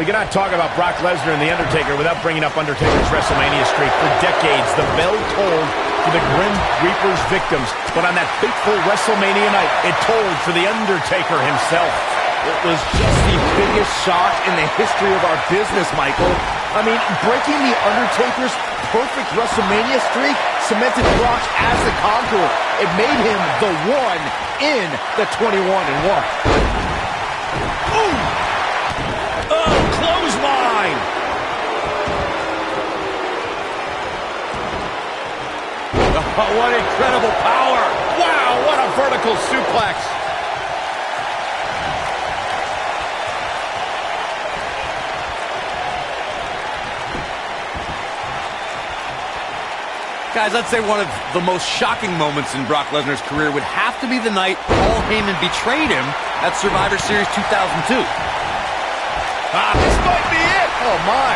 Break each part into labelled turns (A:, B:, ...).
A: We cannot talk about Brock Lesnar and The Undertaker without bringing up Undertaker's WrestleMania streak. For decades, the bell tolled for the Grim Reaper's victims. But on that fateful WrestleMania night, it tolled for The Undertaker himself.
B: It was just the biggest shock in the history of our business, Michael. I mean, breaking The Undertaker's perfect WrestleMania streak cemented Brock as the Conqueror. It made him the one in the 21-1.
A: Ooh! Oh, clothesline!
B: Oh, what incredible power!
A: Wow, what a vertical suplex!
B: Guys, I'd say one of the most shocking moments in Brock Lesnar's career would have to be the night Paul Heyman betrayed him at Survivor Series 2002.
A: This might be it!
B: Oh, my.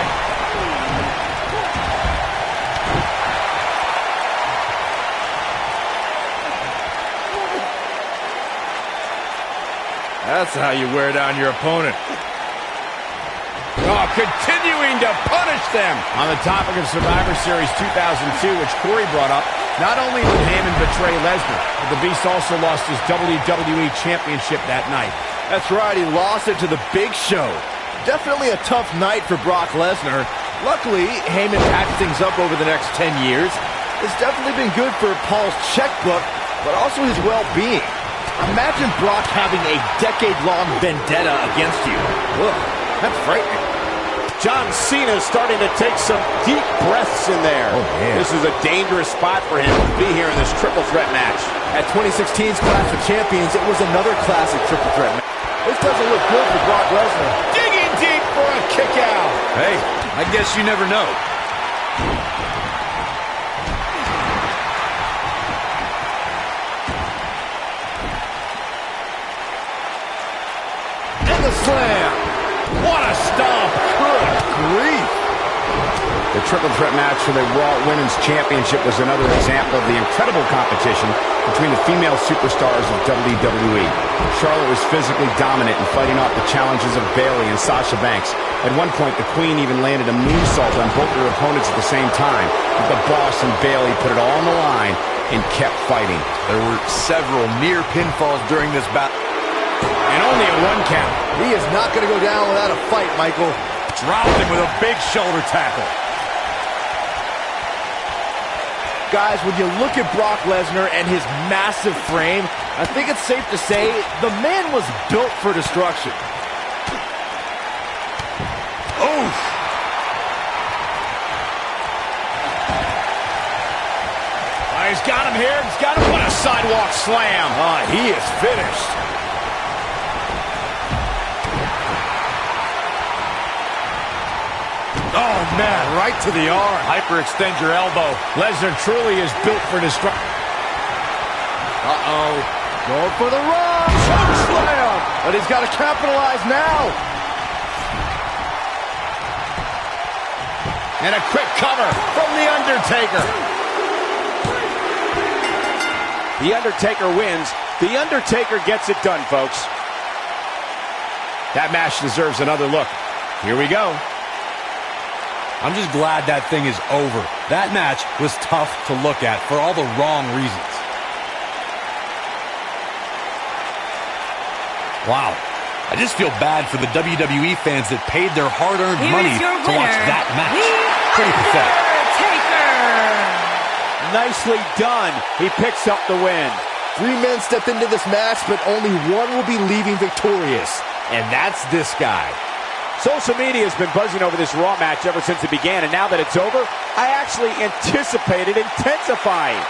A: That's how you wear down your opponent. Oh, continuing to punish them. On the topic of Survivor Series 2002, which Corey brought up, not only did Heyman betray Lesnar, but the Beast also lost his WWE Championship that night.
B: That's right, he lost it to the Big Show. Definitely a tough night for Brock Lesnar. Luckily, Heyman patched things up over the next 10 years. It's definitely been good for Paul's checkbook, but also his well-being. Imagine Brock having a decade-long vendetta against you. Ugh, that's frightening.
C: John Cena's starting to take some deep breaths in there.
B: Oh, man.
C: This is a dangerous spot for him to be here in this triple threat match.
B: At 2016's Clash of Champions, it was another classic triple threat match. This doesn't look good for Brock Lesnar.
A: Digging deep for a kick out.
B: Hey, I guess you never know. And the slam.
A: What a stomp.
B: Good grief.
C: The triple threat match for the Raw Women's Championship was another example of the incredible competition between the female superstars of WWE. Charlotte was physically dominant and fighting off the challenges of Bayley and Sasha Banks. At one point, the Queen even landed a moonsault on both her opponents at the same time. But the Boss and Bayley put it all on the line and kept fighting.
B: There were several near pinfalls during this battle.
A: And only a 1 count.
B: He is not going to go down without a fight, Michael.
A: Dropped him with a big shoulder tackle.
B: Guys, when you look at Brock Lesnar and his massive frame, I think it's safe to say the man was built for destruction.
A: Oof. He's got him here. He's got him. What a sidewalk slam.
B: He is finished.
A: Oh, man, right to the arm. Hyperextend your elbow. Lesnar truly is built for destruction.
B: Uh-oh. Going for the run. Choke slam. But he's got to capitalize now.
A: And a quick cover from The Undertaker.
C: The Undertaker wins. The Undertaker gets it done, folks.
A: That match deserves another look. Here we go.
D: I'm just glad that thing is over. That match was tough to look at for all the wrong reasons. Wow. I just feel bad for the WWE fans that paid their hard-earned money to watch that match. Pretty pathetic.
C: Nicely done. He picks up the win.
B: 3 men stepped into this match, but only one will be leaving victorious. And that's this guy.
C: Social media has been buzzing over this Raw match ever since it began, and now that it's over, I actually anticipate it intensifying.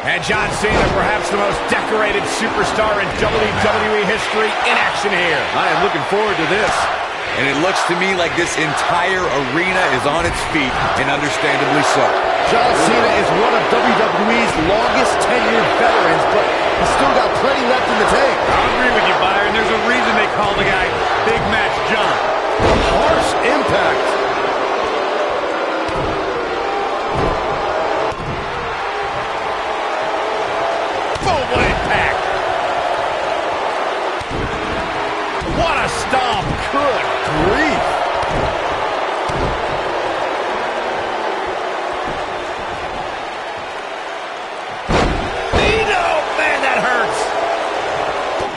A: And John Cena, perhaps the most decorated superstar in WWE history, in action here.
B: I am looking forward to this.
D: And it looks to me like this entire arena is on its feet, and understandably so.
B: John Cena is one of WWE's longest tenured veterans, but he's still got plenty left in the tank.
E: I agree with you, Byron. There's a reason they call the guy Big Match John.
B: Harsh impact.
A: Boom, what impact. What a stomp.
B: Good grief.
A: Man, that hurts.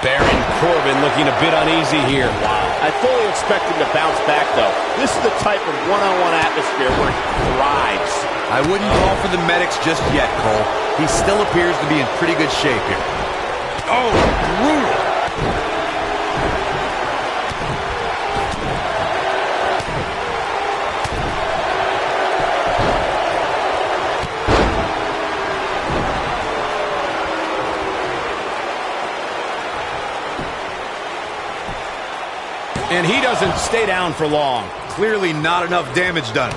A: Baron Corbin looking a bit uneasy here. Wow.
F: I fully expect him to bounce back, though. This is the type of one-on-one atmosphere where he thrives.
D: I wouldn't call for the medics just yet, Cole. He still appears to be in pretty good shape here.
A: Oh, brutal. And he doesn't stay down for long.
D: Clearly not enough damage done.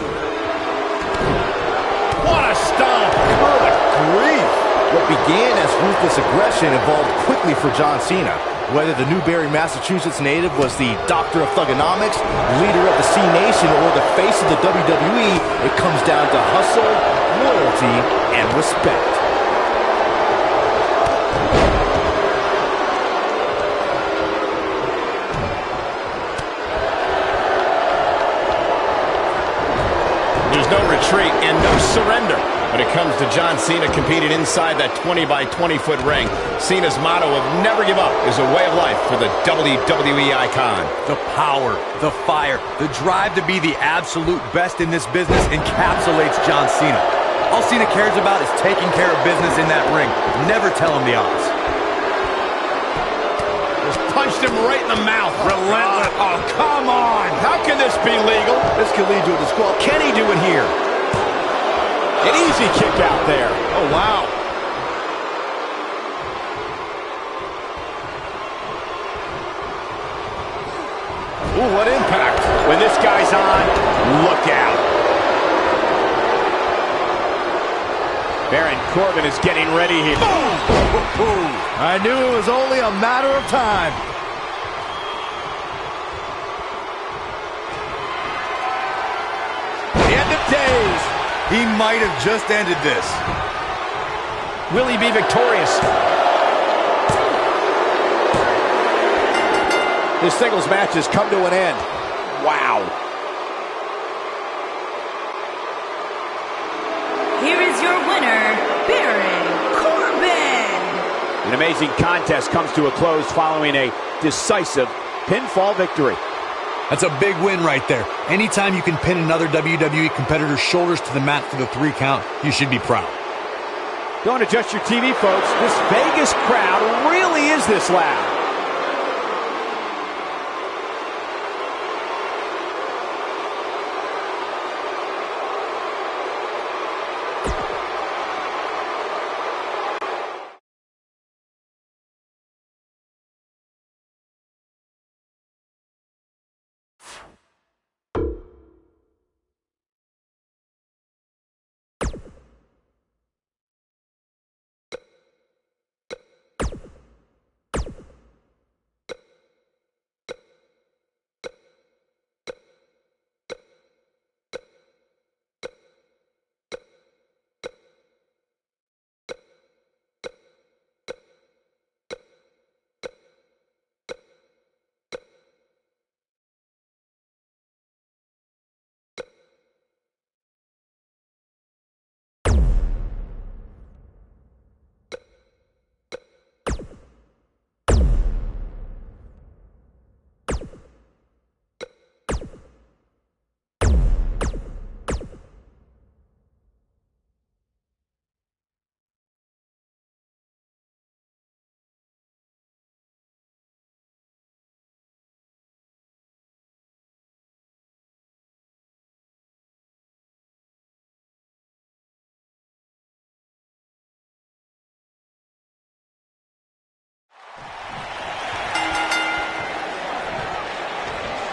A: What a stomp.
B: Good grief. What began as ruthless aggression evolved quickly for John Cena. Whether the Newbury, Massachusetts native was the doctor of thugonomics, leader of the C Nation, or the face of the WWE, it comes down to hustle, loyalty, and respect.
A: There's no retreat and no surrender. When it comes to John Cena competing inside that 20 by 20 foot ring, Cena's motto of never give up is a way of life for the WWE icon.
D: The power, the fire, the drive to be the absolute best in this business encapsulates John Cena. All Cena cares about is taking care of business in that ring. Never tell him the odds.
A: Just punched him right in the mouth. Relentless. Oh, come on. How can this be legal?
B: This could lead to a disqualification.
A: Can he do it here? An easy kick out there.
B: Oh, wow.
A: Ooh, what impact. When this guy's on, look out. Baron Corbin is getting ready here.
B: Boom! I knew it was only a matter of time.
A: The end of days.
D: He might have just ended this.
A: Will he be victorious?
F: This singles match has come to an end. Wow.
G: Here is your winner, Baron Corbin.
F: An amazing contest comes to a close following a decisive pinfall victory.
D: That's a big win right there. Anytime you can pin another WWE competitor's shoulders to the mat for the 3 count, you should be proud.
F: Don't adjust your TV, folks. This Vegas crowd really is this loud.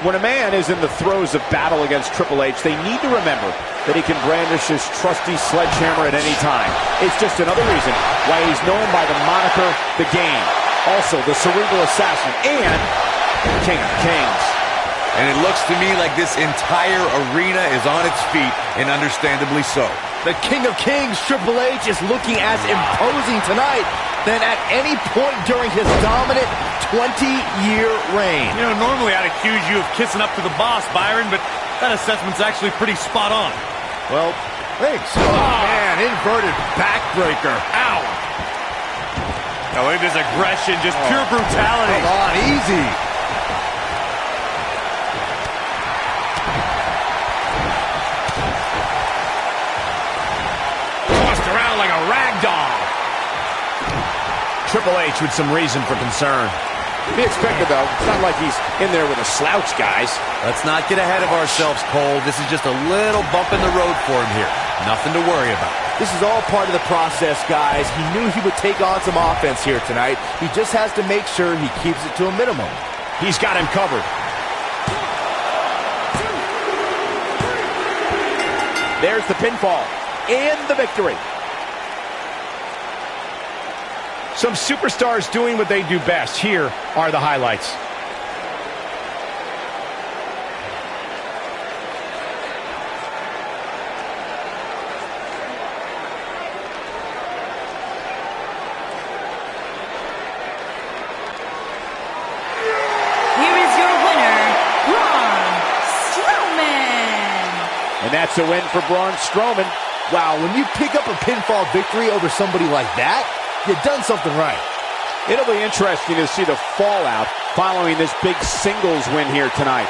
A: When a man is in the throes of battle against Triple H, they need to remember that he can brandish his trusty sledgehammer at any time. It's just another reason why he's known by the moniker The Game. Also, the cerebral assassin and King of Kings.
D: And it looks to me like this entire arena is on its feet, and understandably so.
B: The King of Kings, Triple H, is looking as imposing tonight than at any point during his dominant 20-year reign.
E: You know, normally I'd accuse you of kissing up to the boss, Byron, but that assessment's actually pretty spot on.
B: Well, thanks. Oh, man, inverted backbreaker. Ow.
E: Now look at this aggression, just pure brutality.
B: Come on, easy.
A: Tossed around like a rag doll. Triple H with some reason for concern. To be expected, though. It's not like he's in there with a slouch, guys.
D: Let's not get ahead of ourselves, Cole. This is just a little bump in the road for him here. Nothing to worry about.
B: This is all part of the process, guys. He knew he would take on some offense here tonight. He just has to make sure he keeps it to a minimum.
A: He's got him covered. There's the pinfall and the victory. Some superstars doing what they do best. Here are the highlights.
G: Here is your winner, Braun Strowman.
A: And that's a win for Braun Strowman.
B: Wow, when you pick up a pinfall victory over somebody like that, you've done something right.
A: It'll be interesting to see the fallout following this big singles win here tonight.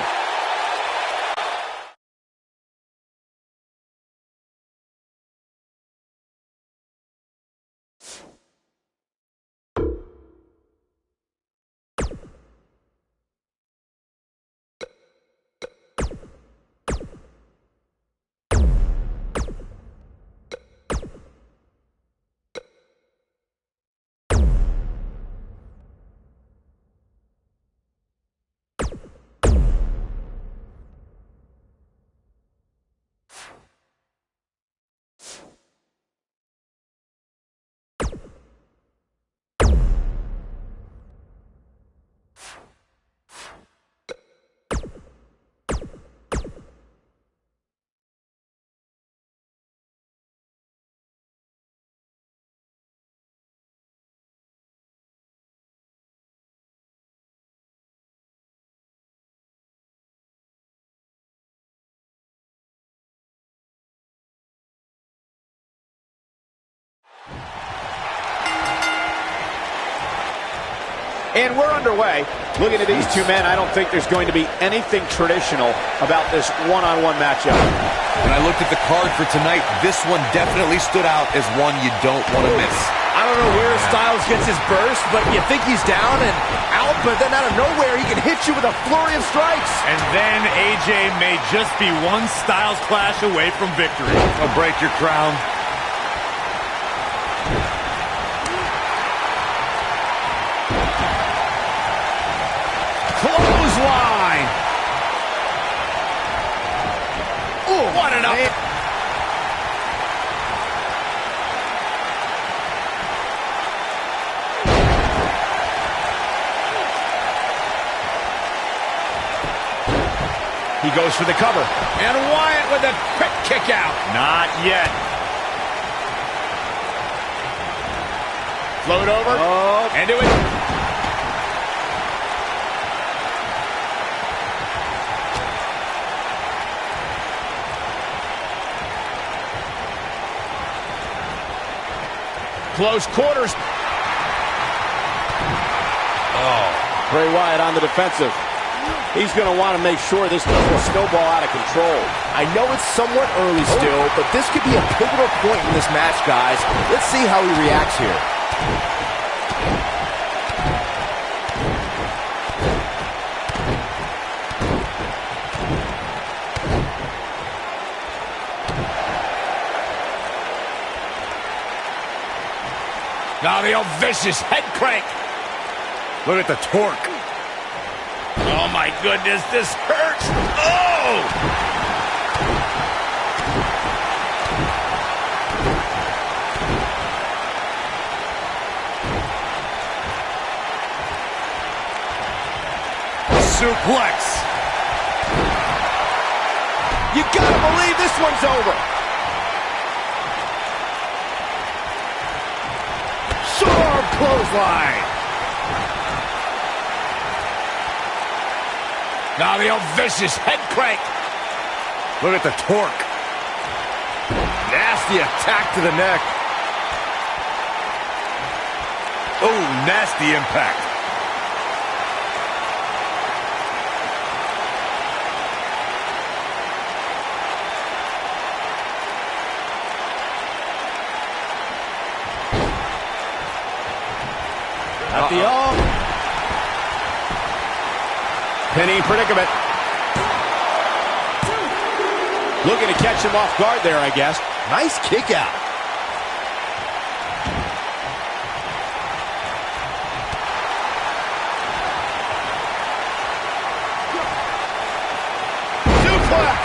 A: And we're underway. Looking at these two men, I don't think there's going to be anything traditional about this one-on-one matchup.
D: When I looked at the card for tonight, this one definitely stood out as one you don't want to miss.
B: I don't know where Styles gets his burst, but you think he's down and out, but then out of nowhere, he can hit you with a flurry of strikes.
E: And then AJ may just be one Styles clash away from victory.
D: I'll break your crown.
A: Clothesline! Ooh, what an up! He goes for the cover. And Wyatt with a quick kick out. Not yet. Float over. Oh. And do it. Close quarters.
F: Oh, Bray Wyatt on the defensive. He's going to want to make sure this doesn't snowball out of control.
B: I know it's somewhat early still, but this could be a pivotal point in this match, guys. Let's see how he reacts here.
A: Now the old vicious head crank.
D: Look at the torque.
A: Oh, my goodness, this hurts. Oh!
E: Suplex.
B: You gotta believe this one's over. Sharp clothesline.
A: Now the old vicious head crank.
B: Look at the torque. Nasty attack to the neck.
D: Oh, nasty impact.
B: At the arm.
C: Pinning predicament.
F: Looking to catch him off guard there, I guess.
B: Nice kick out. Suplex.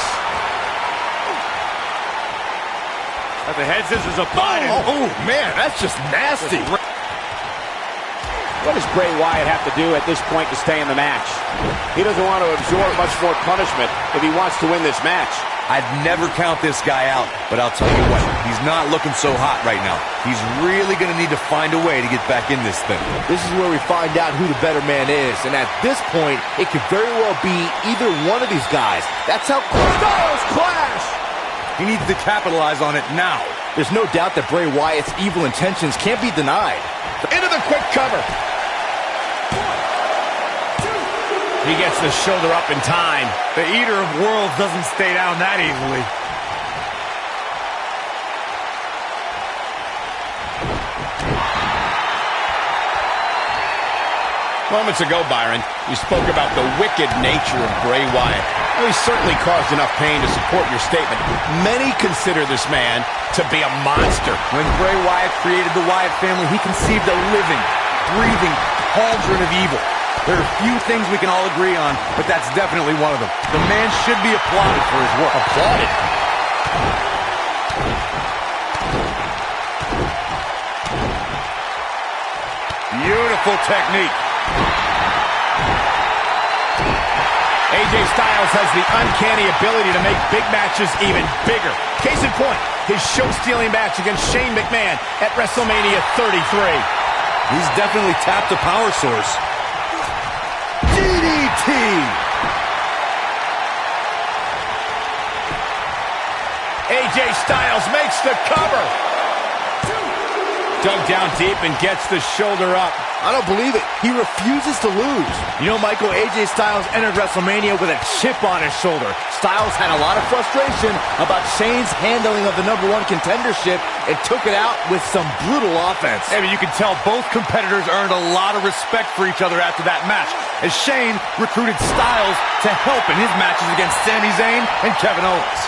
E: Got the head scissors applied.
B: Oh, man, that's just nasty.
F: What does Bray Wyatt have to do at this point to stay in the match? He doesn't want to absorb much more punishment if he wants to win this match.
D: I'd never count this guy out, but I'll tell you what, he's not looking so hot right now. He's really going to need to find a way to get back in this thing.
B: This is where we find out who the better man is, and at this point, it could very well be either one of these guys. That's how styles clash!
D: He needs to capitalize on it now.
B: There's no doubt that Bray Wyatt's evil intentions can't be denied.
A: Into the quick cover. He gets the shoulder up in time.
E: The Eater of Worlds doesn't stay down that easily.
A: Moments ago, Byron, you spoke about the wicked nature of Bray Wyatt. Well, he certainly caused enough pain to support your statement. Many consider this man to be a monster.
D: When Bray Wyatt created the Wyatt family, he conceived a living, breathing cauldron of evil. There are few things we can all agree on, but that's definitely one of them. The man should be applauded for his work.
A: Applauded?
D: Beautiful technique.
A: AJ Styles has the uncanny ability to make big matches even bigger. Case in point, his show-stealing match against Shane McMahon at WrestleMania 33.
D: He's definitely tapped a power source.
B: DDT!
A: AJ Styles makes the cover. Dug down deep and gets the shoulder up.
B: I don't believe it. He refuses to lose. You know, Michael, AJ Styles entered WrestleMania with a chip on his shoulder. Styles had a lot of frustration about Shane's handling of the #1 contendership and took it out with some brutal offense.
E: I mean, you can tell both competitors earned a lot of respect for each other after that match, as Shane recruited Styles to help in his matches against Sami Zayn and Kevin Owens.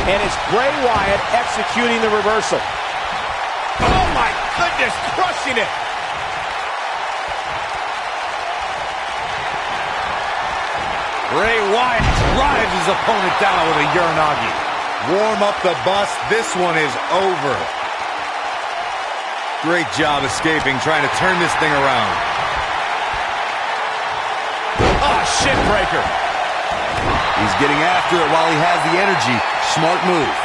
F: And it's Bray Wyatt executing the reversal.
A: Oh my goodness, crushing it.
E: Bray Wyatt drives his opponent down with a Uranagi.
D: Warm up the bus. This one is over. Great job escaping, trying to turn this thing around.
A: Oh, shin breaker.
D: He's getting after it while he has the energy. Smart move.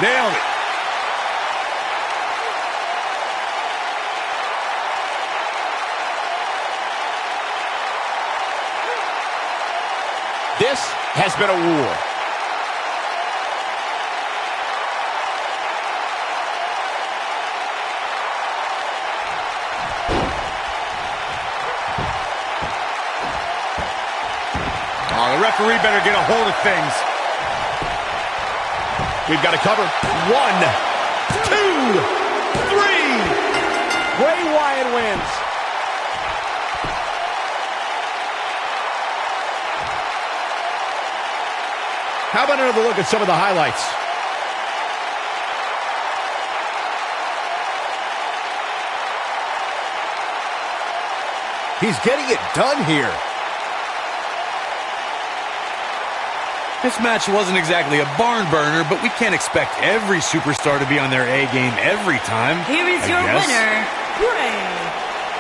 E: Nailed it.
A: This has been a war.
E: Oh, the referee better get a hold of things.
A: We've got to cover. 1, 2, 3.
F: Bray Wyatt wins.
A: How about another look at some of the highlights?
B: He's getting it done here.
E: This match wasn't exactly a barn burner, but we can't expect every superstar to be on their A game every time.
G: Here is your winner, Bray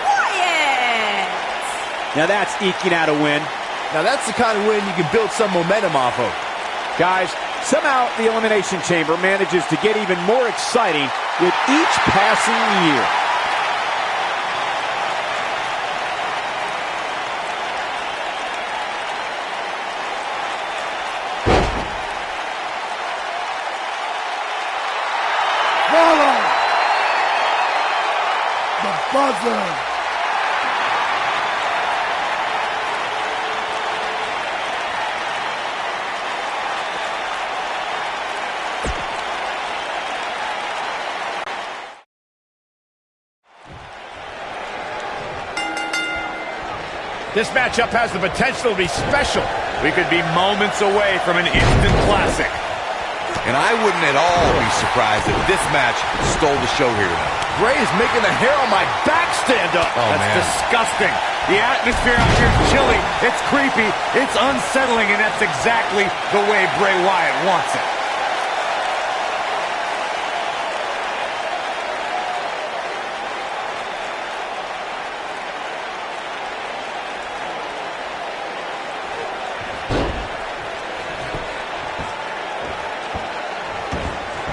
G: Wyatt.
F: Now that's eking out a win.
B: Now that's the kind of win you can build some momentum off of.
F: Guys, somehow the Elimination Chamber manages to get even more exciting with each passing year.
B: Follow the buzzer.
A: This matchup has the potential to be special.
E: We could be moments away from an instant classic. And I wouldn't at all be surprised if this match stole the show here tonight.
B: Bray is making the hair on my back stand up.
E: Oh,
F: That's
E: man.
F: disgusting. The atmosphere out here is chilly. It's creepy. It's unsettling, and that's exactly the way Bray Wyatt wants it.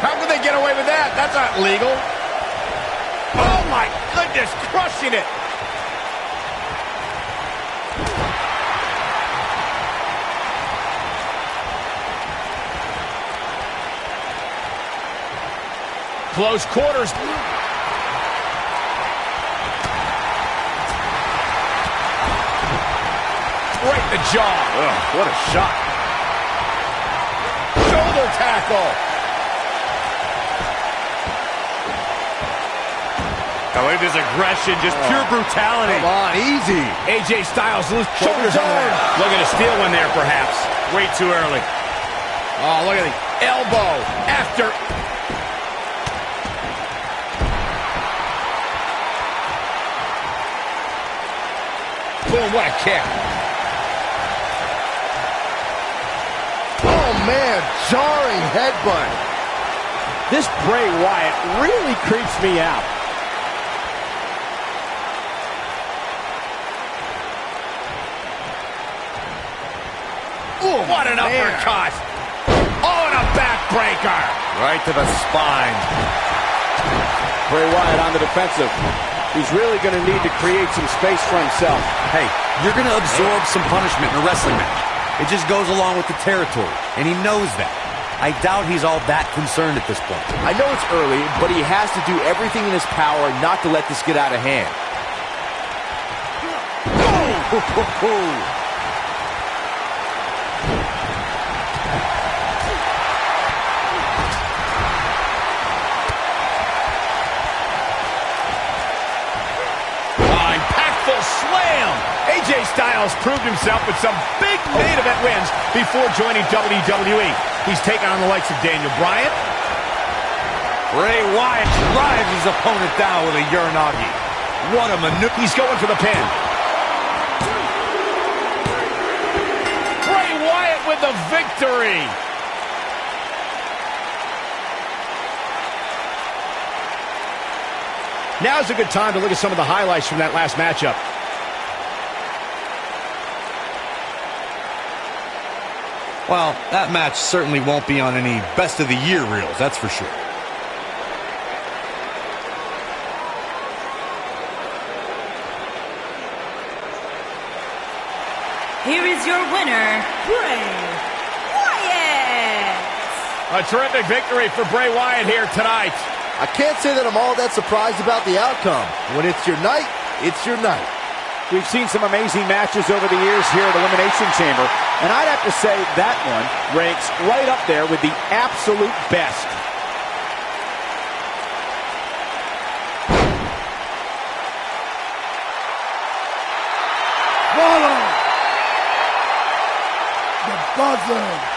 A: How can they get away with that? That's not legal. Oh, my goodness, crushing it. Close quarters. Right in the jaw.
B: Ugh, what a shot.
A: Shoulder tackle.
E: I like this aggression, just pure brutality.
B: Come on, easy.
A: AJ Styles loose shoulders on that. Looking to steal one there, perhaps.
E: Way too early.
A: Oh, look at the elbow after. Boom, what a kick.
B: Oh, man, jarring headbutt.
F: This Bray Wyatt really creeps me out.
A: Ooh, what an uppercut. Oh, and a backbreaker.
E: Right to the spine.
F: Bray Wyatt on the defensive. He's really going to need to create some space for himself.
E: Hey, you're going to absorb some punishment in a wrestling match. It just goes along with the territory, and he knows that. I doubt he's all that concerned at this point.
B: I know it's early, but he has to do everything in his power not to let this get out of hand.
A: Impactful slam. AJ Styles proved himself with some big main event wins before joining WWE. He's taken on the likes of Daniel Bryan.
E: Bray Wyatt drives his opponent down with a Uranagi.
A: What a maneuver. He's going for the pin. Bray Wyatt with the victory. Now's a good time to look at some of the highlights from that last matchup.
E: Well, that match certainly won't be on any best of the year reels, that's for sure.
G: Here is your winner, Bray Wyatt.
A: A terrific victory for Bray Wyatt here tonight.
B: I can't say that I'm all that surprised about the outcome. When it's your night, it's your night.
H: We've seen some amazing matches over the years here at Elimination Chamber, and I'd have to say that one ranks right up there with the absolute best.
I: Follow the buzzer.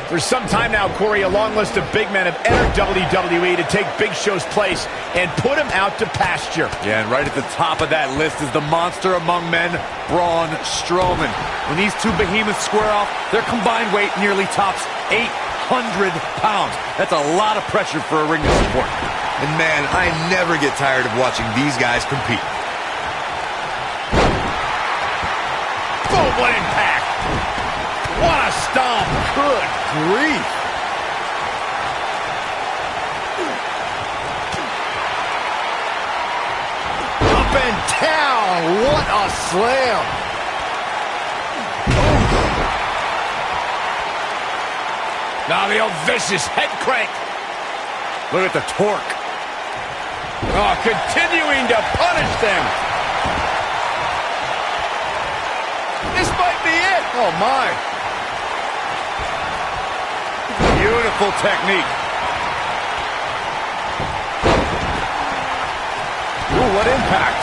A: For some time now, Corey, a long list of big men have entered WWE to take Big Show's place and put him out to pasture.
E: Yeah, and right at the top of that list is the monster among men, Braun Strowman. When these two behemoths square off, their combined weight nearly tops 800 pounds. That's a lot of pressure for a ring to support.
D: And man, I never get tired of watching these guys compete.
A: Boom, what impact! What a stomp! Good grief!
B: Up and down! What a slam!
A: Now the old vicious head crank.
E: Look at the torque.
A: Oh, continuing to punish them. This might be it.
B: Oh, my.
E: Beautiful technique.
B: Ooh, what impact.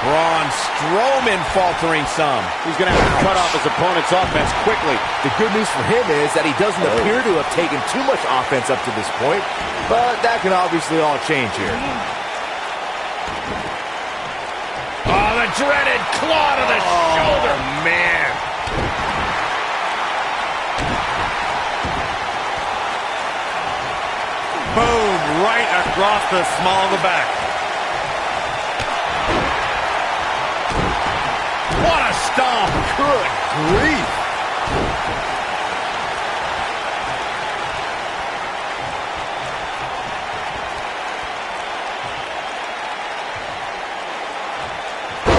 A: Braun Strowman faltering some.
H: He's going to have to cut off his opponent's offense quickly.
B: The good news for him is that he doesn't appear to have taken too much offense up to this point, but that can obviously all change here.
A: Oh, the dreaded claw to the shoulder.
B: Man.
E: Boom, right across the small of the back.
A: What a stomp.
B: Good grief.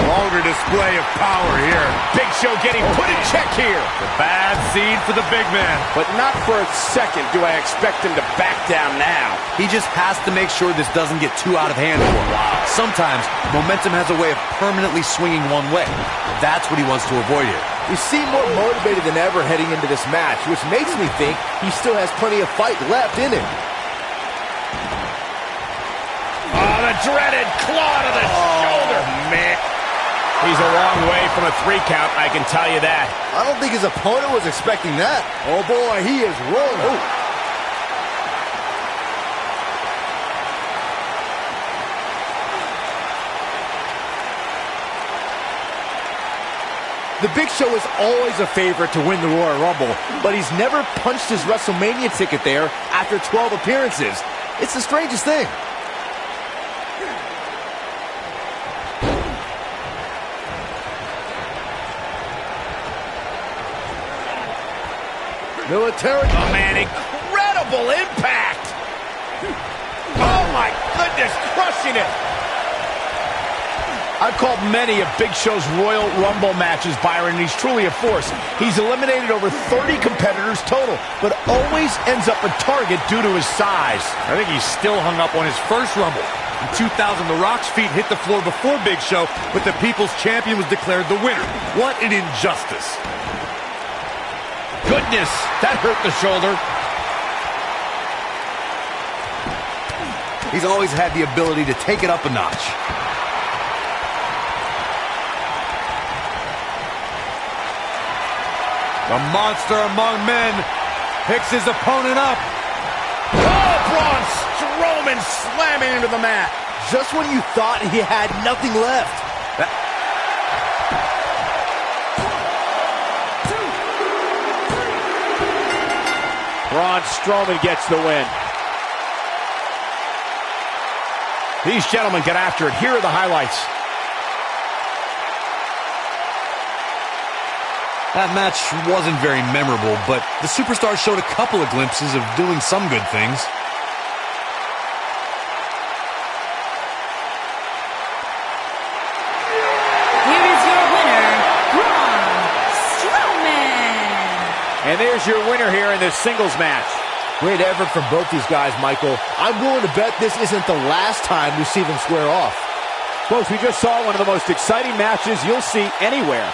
E: Longer display of power here.
A: Big Show getting put in check here.
E: The bad seed for the big man.
H: But not for a second do I expect him to back down now.
D: He just has to make sure this doesn't get too out of hand for him. Sometimes momentum has a way of permanently swinging one way. That's what he wants to avoid here.
B: You seem more motivated than ever heading into this match, which makes me think he still has plenty of fight left in him.
A: Oh, the dreaded claw to the shoulder. Man. He's a long way from a 3 count, I can tell you that.
B: I don't think his opponent was expecting that. Oh, boy, he is rolling. Oh. The Big Show is always a favorite to win the Royal Rumble, but he's never punched his WrestleMania ticket there after 12 appearances. It's the strangest thing. Military.
A: Oh, man, incredible impact. Oh, my goodness, crushing it. I've called many of Big Show's Royal Rumble matches, Byron, and he's truly a force. He's eliminated over 30 competitors total, but always ends up a target due to his size.
E: I think he's still hung up on his first Rumble. In 2000, The Rock's feet hit the floor before Big Show, but the People's Champion was declared the winner. What an injustice.
A: Goodness, that hurt the shoulder.
D: He's always had the ability to take it up a notch.
E: The monster among men picks his opponent up.
A: Oh, Braun Strowman slamming into the mat.
B: Just when you thought he had nothing left.
H: Braun Strowman gets the win.
A: These gentlemen get after it. Here are the highlights.
E: That match wasn't very memorable, but the superstars showed a couple of glimpses of doing some good things.
G: Here is your winner, Braun Strowman.
H: And there's your winner here in this singles match.
B: Great effort from both these guys, Michael. I'm willing to bet this isn't the last time we see them square off.
H: Folks, we just saw one of the most exciting matches you'll see anywhere.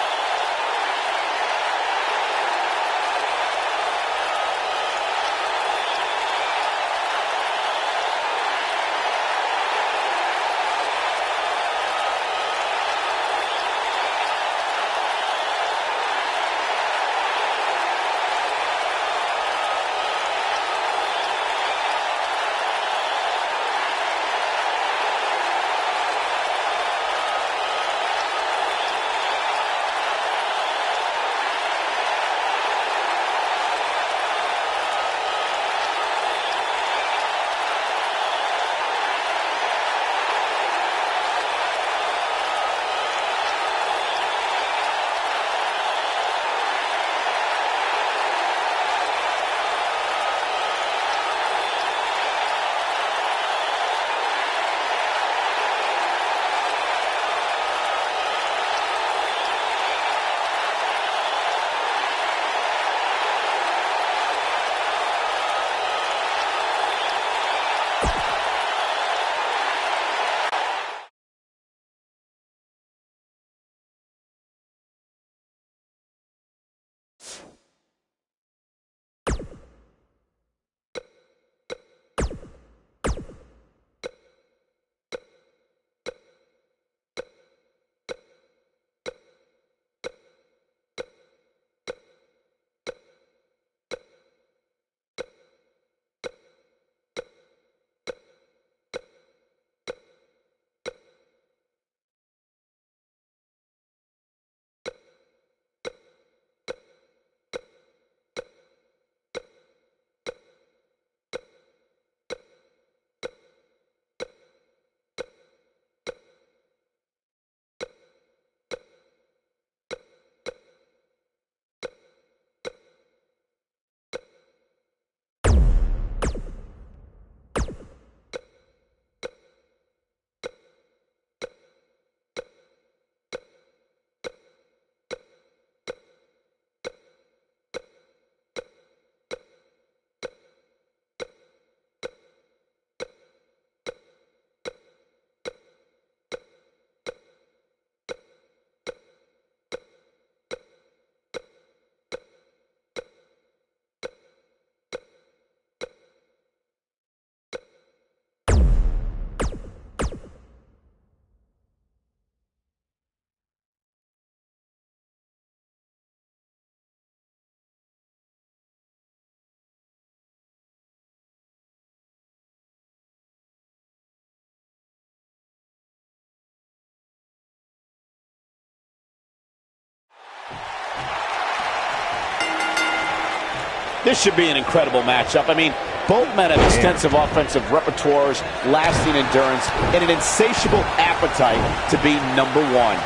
H: This should be an incredible matchup. I mean, both men have extensive offensive repertoires, lasting endurance, and an insatiable appetite to be number one.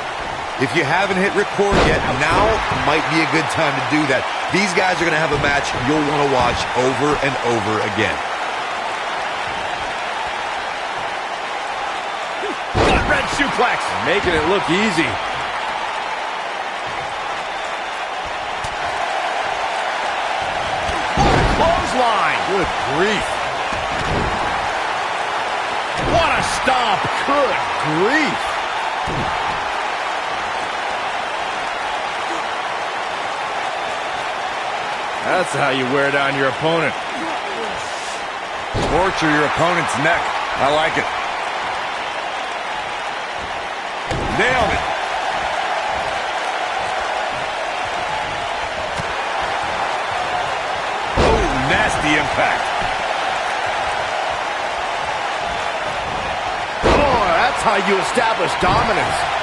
E: If you haven't hit record yet, now might be a good time to do that. These guys are going to have a match you'll want to watch over and over again.
A: Gut red suplex.
B: Making it look easy.
A: Clothesline.
B: Good grief.
A: What a stomp.
B: Good grief. That's how you wear down your opponent.
E: Torture your opponent's neck. I like it. Nailed it. Oh, nasty impact.
B: Oh, that's how you establish dominance.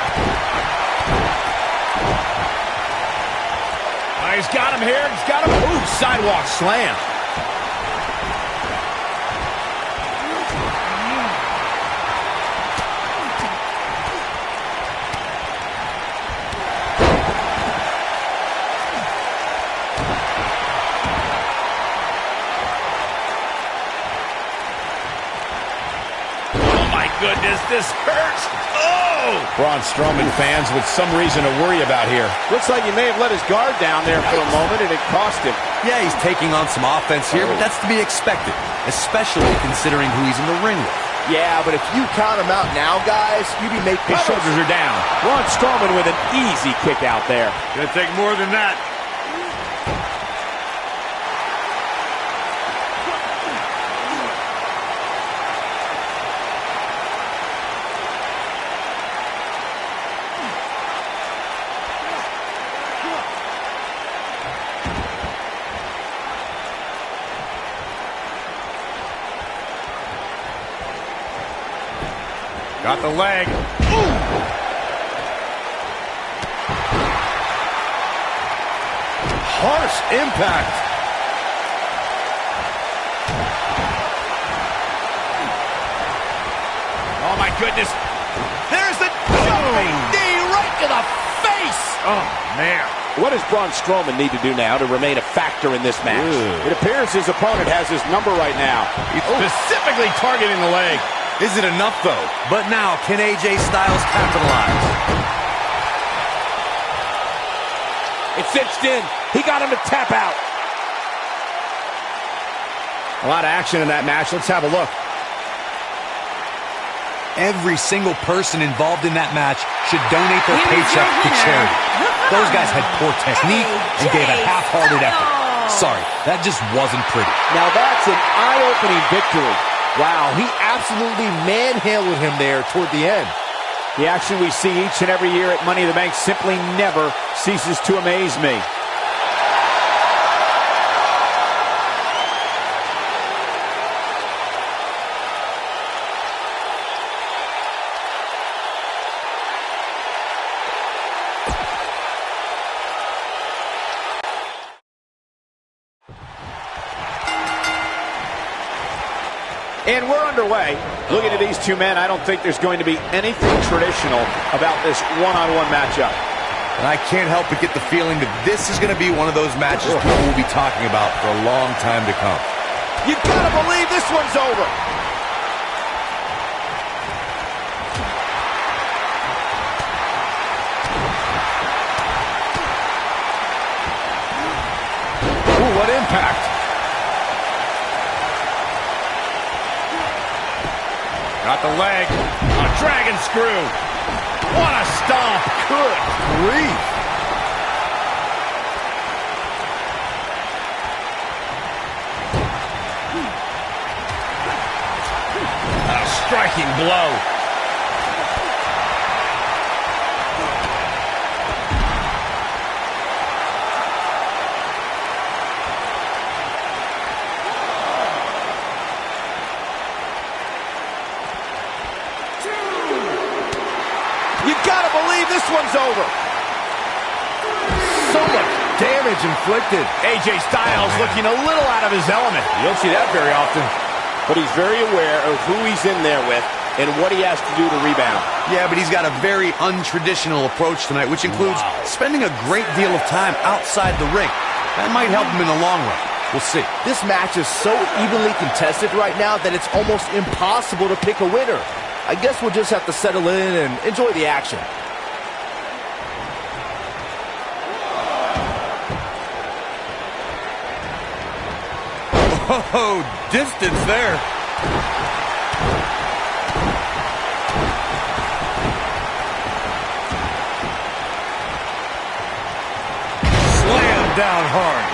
A: He's got him here. He's got him. Ooh, sidewalk slam. Oh, my goodness. This hurts. Oh!
C: Braun Strowman fans with some reason to worry about here.
H: Looks like he may have let his guard down there for a moment, and it cost him.
D: Yeah, he's taking on some offense here, but that's to be expected, especially considering who he's in the ring with.
B: Yeah, but if you count him out now, guys, you'd be making
A: His shoulders are down.
H: Braun Strowman with an easy kick out there.
F: Gonna take more than that.
A: Got the leg. Ooh!
B: harsh impact.
A: Oh, my goodness. There's the jumping knee right to the face.
B: Oh, man.
H: What does Braun Strowman need to do now to remain a factor in this match? It appears his opponent has his number right now.
A: He's specifically targeting the leg.
D: Is it enough, though? But now, can AJ Styles capitalize?
H: It's cinched in. He got him to tap out.
C: A lot of action in that match. Let's have a look.
D: Every single person involved in that match should donate their paycheck to charity. Those guys had poor technique and gave a half-hearted effort. Sorry, that just wasn't pretty.
H: Now that's an eye-opening victory.
B: Wow, he absolutely manhandled him there toward the end.
H: The action we see each and every year at Money in the Bank simply never ceases to amaze me. And we're underway. Looking at these two men, I don't think there's going to be anything traditional about this one-on-one matchup.
E: And I can't help but get the feeling that this is going to be one of those matches people will be talking about for a long time to come.
B: You gotta believe this one's over.
A: Ooh, what impact. Got the leg. A dragon screw. What a stomp.
B: Good grief.
A: A striking blow.
B: You gotta believe this one's over. So much damage inflicted.
A: AJ Styles looking a little out of his element.
H: You don't see that very often. But he's very aware of who he's in there with and what he has to do to rebound.
D: Yeah, but he's got a very untraditional approach tonight, which includes spending a great deal of time outside the ring. That might help him in the long run. We'll see.
B: This match is so evenly contested right now that it's almost impossible to pick a winner. I guess we'll just have to settle in and enjoy the action.
E: Oh, distance there. Slam down hard.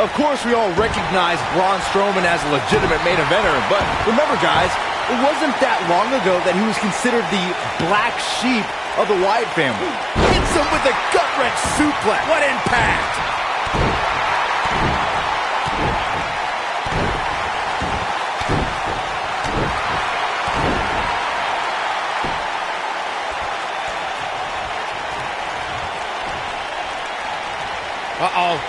B: Of course, we all recognize Braun Strowman as a legitimate main eventer, but remember, guys, it wasn't that long ago that he was considered the black sheep of the Wyatt family. Hits him with a gut-wrench suplex. What impact!
A: Uh-oh.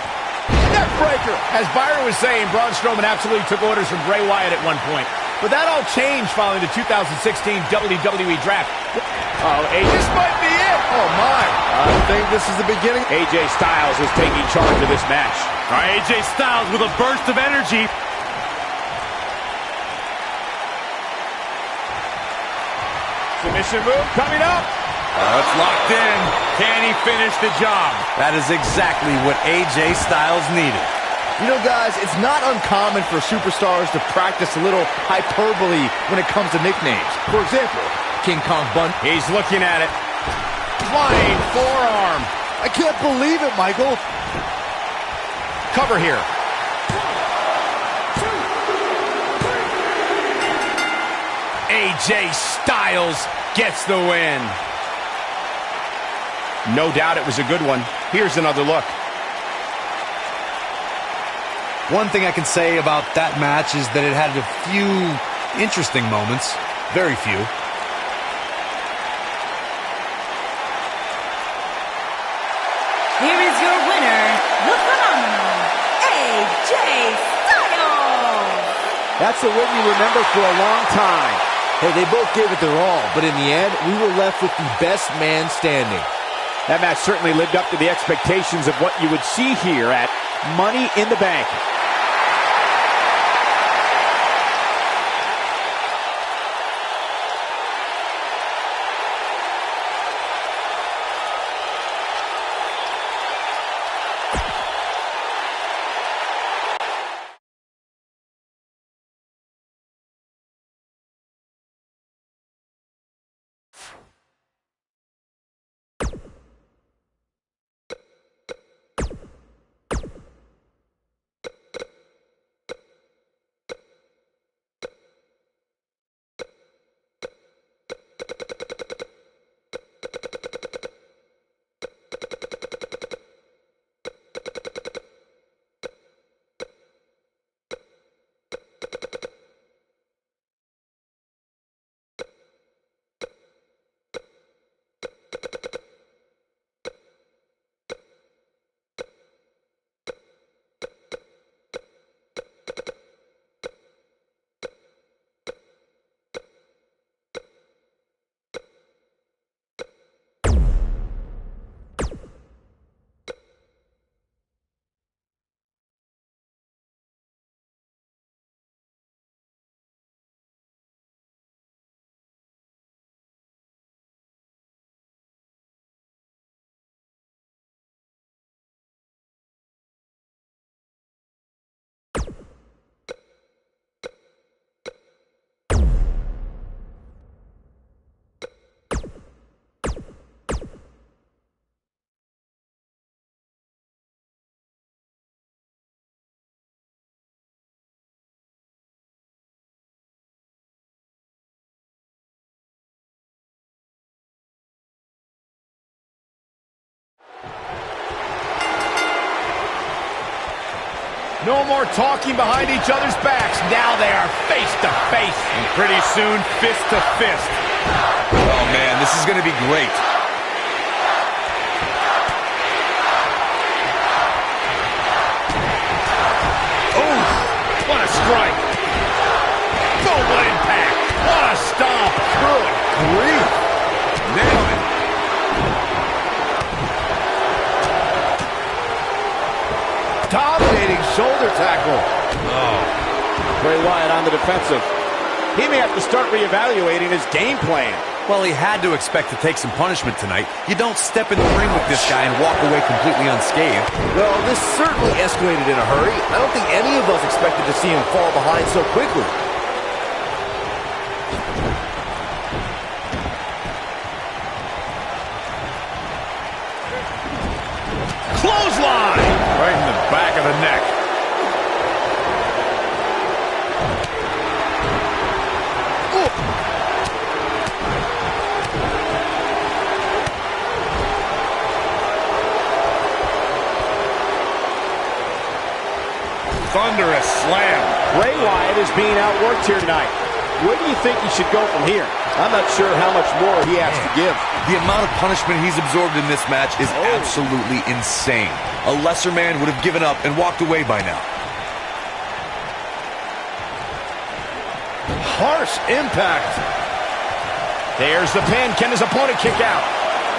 A: Neckbreaker! As Byron was saying, Braun Strowman absolutely took orders from Bray Wyatt at one point. But that all changed following the 2016 WWE Draft.
B: This might be it. Oh, my. I think this is the beginning.
H: AJ Styles is taking charge of this match.
E: All right, AJ Styles with a burst of energy.
H: Submission move coming up.
E: It's locked in. Can he finish the job?
D: That is exactly what AJ Styles needed.
B: You know, guys, it's not uncommon for superstars to practice a little hyperbole when it comes to nicknames. For example, King Kong Bundy.
A: He's looking at it. Flying forearm.
B: I can't believe it, Michael.
A: Cover here. AJ Styles gets the win. No doubt it was a good one. Here's another look.
D: One thing I can say about that match is that it had a few interesting moments. Very few.
G: Here is your winner, the phenomenal AJ Styles.
H: That's a win you remember for a long time.
B: Hey, they both gave it their all, but in the end, we were left with the best man standing.
H: That match certainly lived up to the expectations of what you would see here at Money in the Bank.
A: No more talking behind each other's backs. Now they are face to face.
E: And pretty soon, fist to fist. Oh, man, this is going to be great.
A: strike. Oh, what impact. What a stomp.
B: Good grief.
E: Nailed it.
B: Dominating shoulder tackle.
H: Bray Wyatt on the defensive. He may have to start reevaluating his game plan.
E: Well, he had to expect to take some punishment tonight. You don't step in the ring with this guy and walk away completely unscathed.
B: Well, this certainly escalated in a hurry. I don't think any of us expected to see him fall behind so quickly.
A: Clothesline.
E: Right in the back of the neck.
A: Thunderous slam.
H: Bray Wyatt is being outworked here tonight. Where do you think he should go from here? I'm not sure how much more he has to give.
E: The amount of punishment he's absorbed in this match is absolutely insane. A lesser man would have given up and walked away by now.
B: Harsh impact.
A: There's the pin. Can his opponent kick out?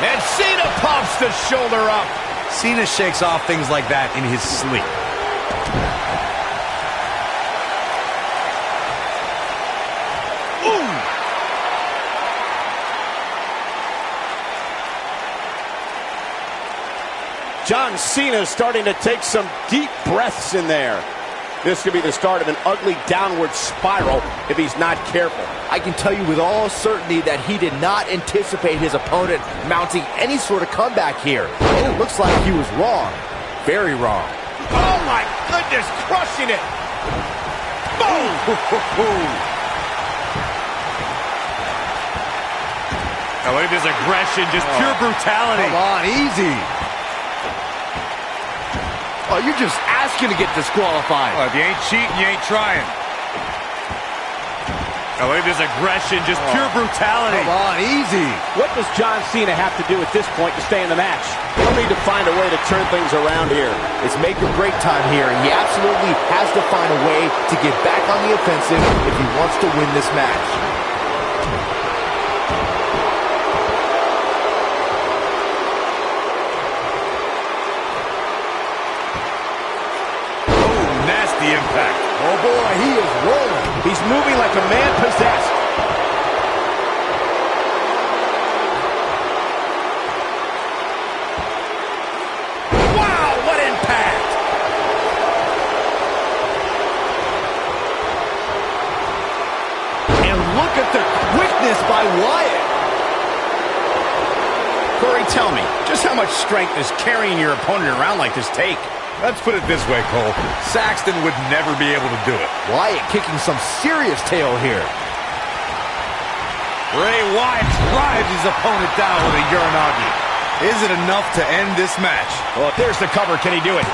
A: And Cena pops the shoulder up.
E: Cena shakes off things like that in his sleep.
H: John Cena is starting to take some deep breaths in there. This could be the start of an ugly downward spiral if he's not careful.
B: I can tell you with all certainty that he did not anticipate his opponent mounting any sort of comeback here. And it looks like he was wrong. Very wrong.
A: Oh, my goodness. Crushing it. Boom.
E: Now look at this aggression, just pure brutality.
B: Come on, easy. Oh, you're just asking to get disqualified.
E: Well, if you ain't cheating, you ain't trying. Now look at this aggression, just pure brutality.
B: Come on, easy.
H: What does John Cena have to do at this point to stay in the match? He'll need to find a way to turn things around here.
B: It's make or break time here, and he absolutely has to find a way to get back on the offensive if he wants to win this match.
E: Impact.
B: Oh boy, he is rolling.
H: He's moving like a man possessed.
A: Wow, what impact.
B: And look at the quickness by Wyatt.
A: Corey, tell me, just how much strength does carrying your opponent around like this take?
E: Let's put it this way, Cole. Saxton would never be able to do it.
B: Wyatt kicking some serious tail here.
E: Bray Wyatt drives his opponent down with a Uranagi. Is it enough to end this match?
A: Well, there's the cover. Can he do it?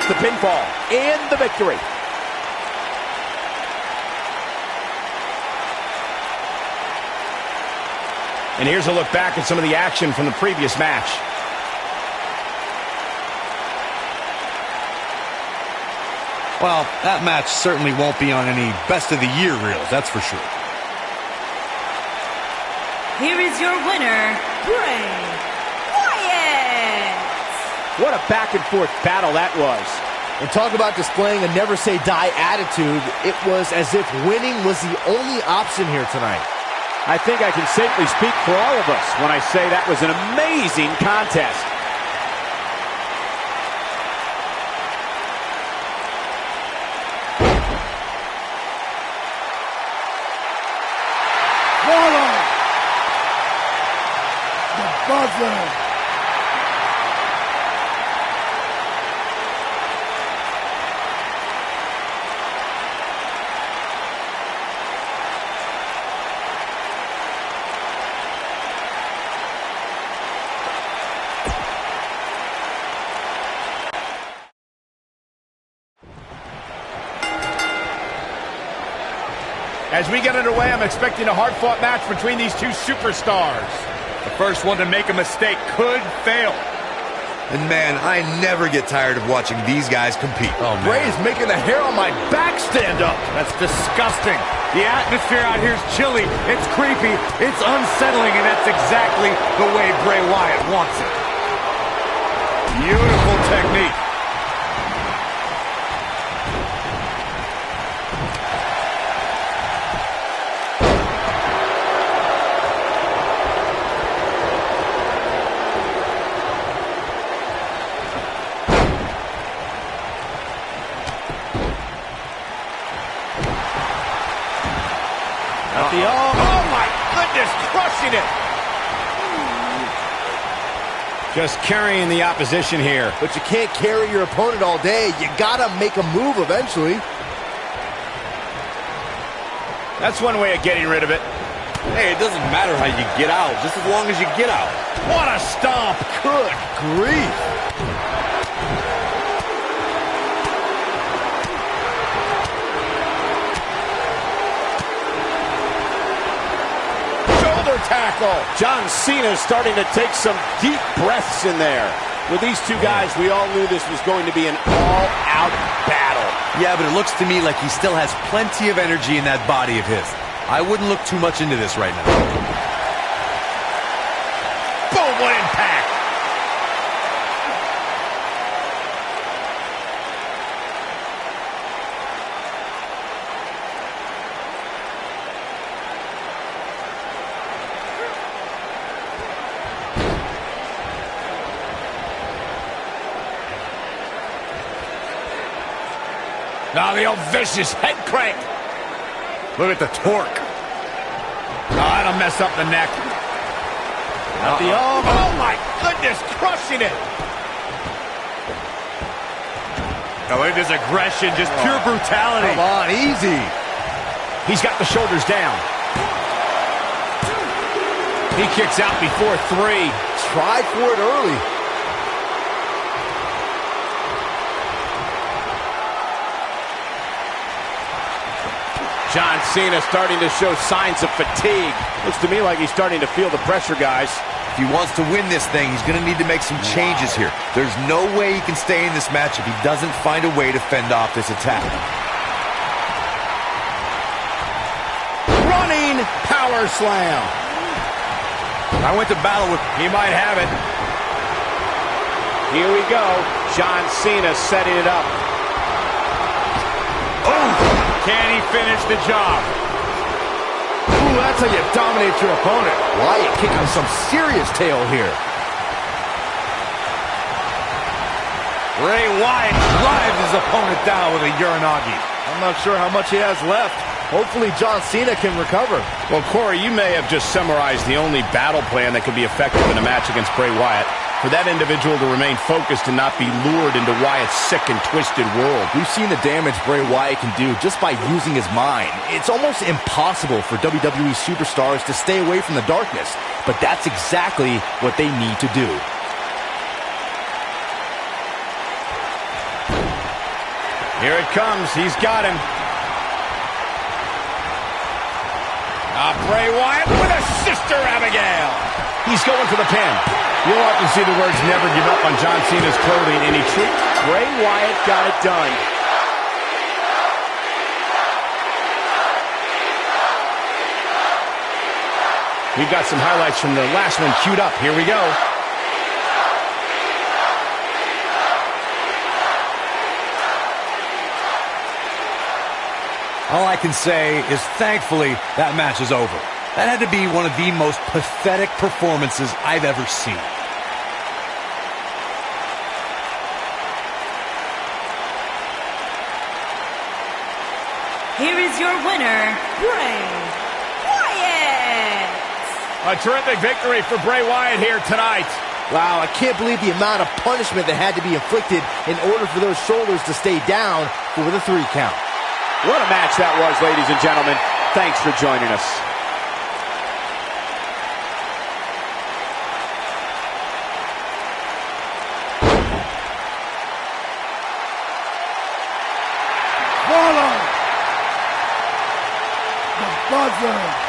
H: The pinfall and the victory.
A: And here's a look back at some of the action from the previous match.
E: Well, that match certainly won't be on any best of the year reels, that's for sure.
G: Here is your winner, Bray Wyatt.
H: What a back and forth battle that was.
B: And talk about displaying a never say die attitude. It was as if winning was the only option here tonight.
H: I think I can safely speak for all of us when I say that was an amazing contest.
I: The buzzer.
A: As we get underway, I'm expecting a hard-fought match between these two superstars.
E: The first one to make a mistake could fail. And man, I never get tired of watching these guys compete.
B: Oh, Bray is making the hair on my back stand up.
F: That's disgusting. The atmosphere out here is chilly. It's creepy. It's unsettling, and that's exactly the way Bray Wyatt wants it. Beautiful technique.
B: Oh my goodness, crushing it.
C: Just carrying the opposition here.
B: But you can't carry your opponent all day. You gotta make a move eventually.
C: That's one way of getting rid of it.
D: Hey, it doesn't matter how you get out, just as long as you get out.
B: What a stomp. Good grief.
H: Tackle. John Cena starting to take some deep breaths in there. With these two guys, we all knew this was going to be an all-out battle.
D: Yeah, but it looks to me like he still has plenty of energy in that body of his. I wouldn't look too much into this right now.
A: Boom, what impact! Now the old vicious head crank.
F: Look at the torque.
A: Oh, that'll mess up the neck. Oh my goodness, crushing it.
F: Now look at this aggression, just pure brutality.
B: Come on, easy.
A: He's got the shoulders down. He kicks out before 3.
B: Tried for it early.
H: John Cena starting to show signs of fatigue. Looks to me like he's starting to feel the pressure, guys.
D: If he wants to win this thing, he's going to need to make some changes here. There's no way he can stay in this match if he doesn't find a way to fend off this attack.
B: Running power slam.
D: I went to battle with...
A: He might have it.
H: Here we go. John Cena setting it up.
F: Can he finish the job?
B: Ooh, that's how you dominate your opponent. Wyatt kicking some serious tail here.
F: Bray Wyatt drives his opponent down with a Uranagi.
B: I'm not sure how much he has left. Hopefully John Cena can recover.
C: Well, Corey, you may have just summarized the only battle plan that could be effective in a match against Bray Wyatt. For that individual to remain focused and not be lured into Wyatt's sick and twisted world.
B: We've seen the damage Bray Wyatt can do just by using his mind. It's almost impossible for WWE superstars to stay away from the darkness, but that's exactly what they need to do.
C: Here it comes. He's got him.
A: Bray Wyatt with a Sister Abigail.
C: He's going for the pin. You'll often see the words "never give up" on John Cena's clothing, and he
H: Bray Wyatt got it done.
C: We've got some highlights from the last one queued up. Here we go.
D: All I can say is, thankfully, that match is over. That had to be one of the most pathetic performances I've ever seen.
G: Here is your winner, Bray Wyatt.
A: A terrific victory for Bray Wyatt here tonight.
B: Wow, I can't believe the amount of punishment that had to be inflicted in order for those shoulders to stay down for the 3 count.
H: What a match that was, ladies and gentlemen. Thanks for joining us.
I: Follow the buzzer.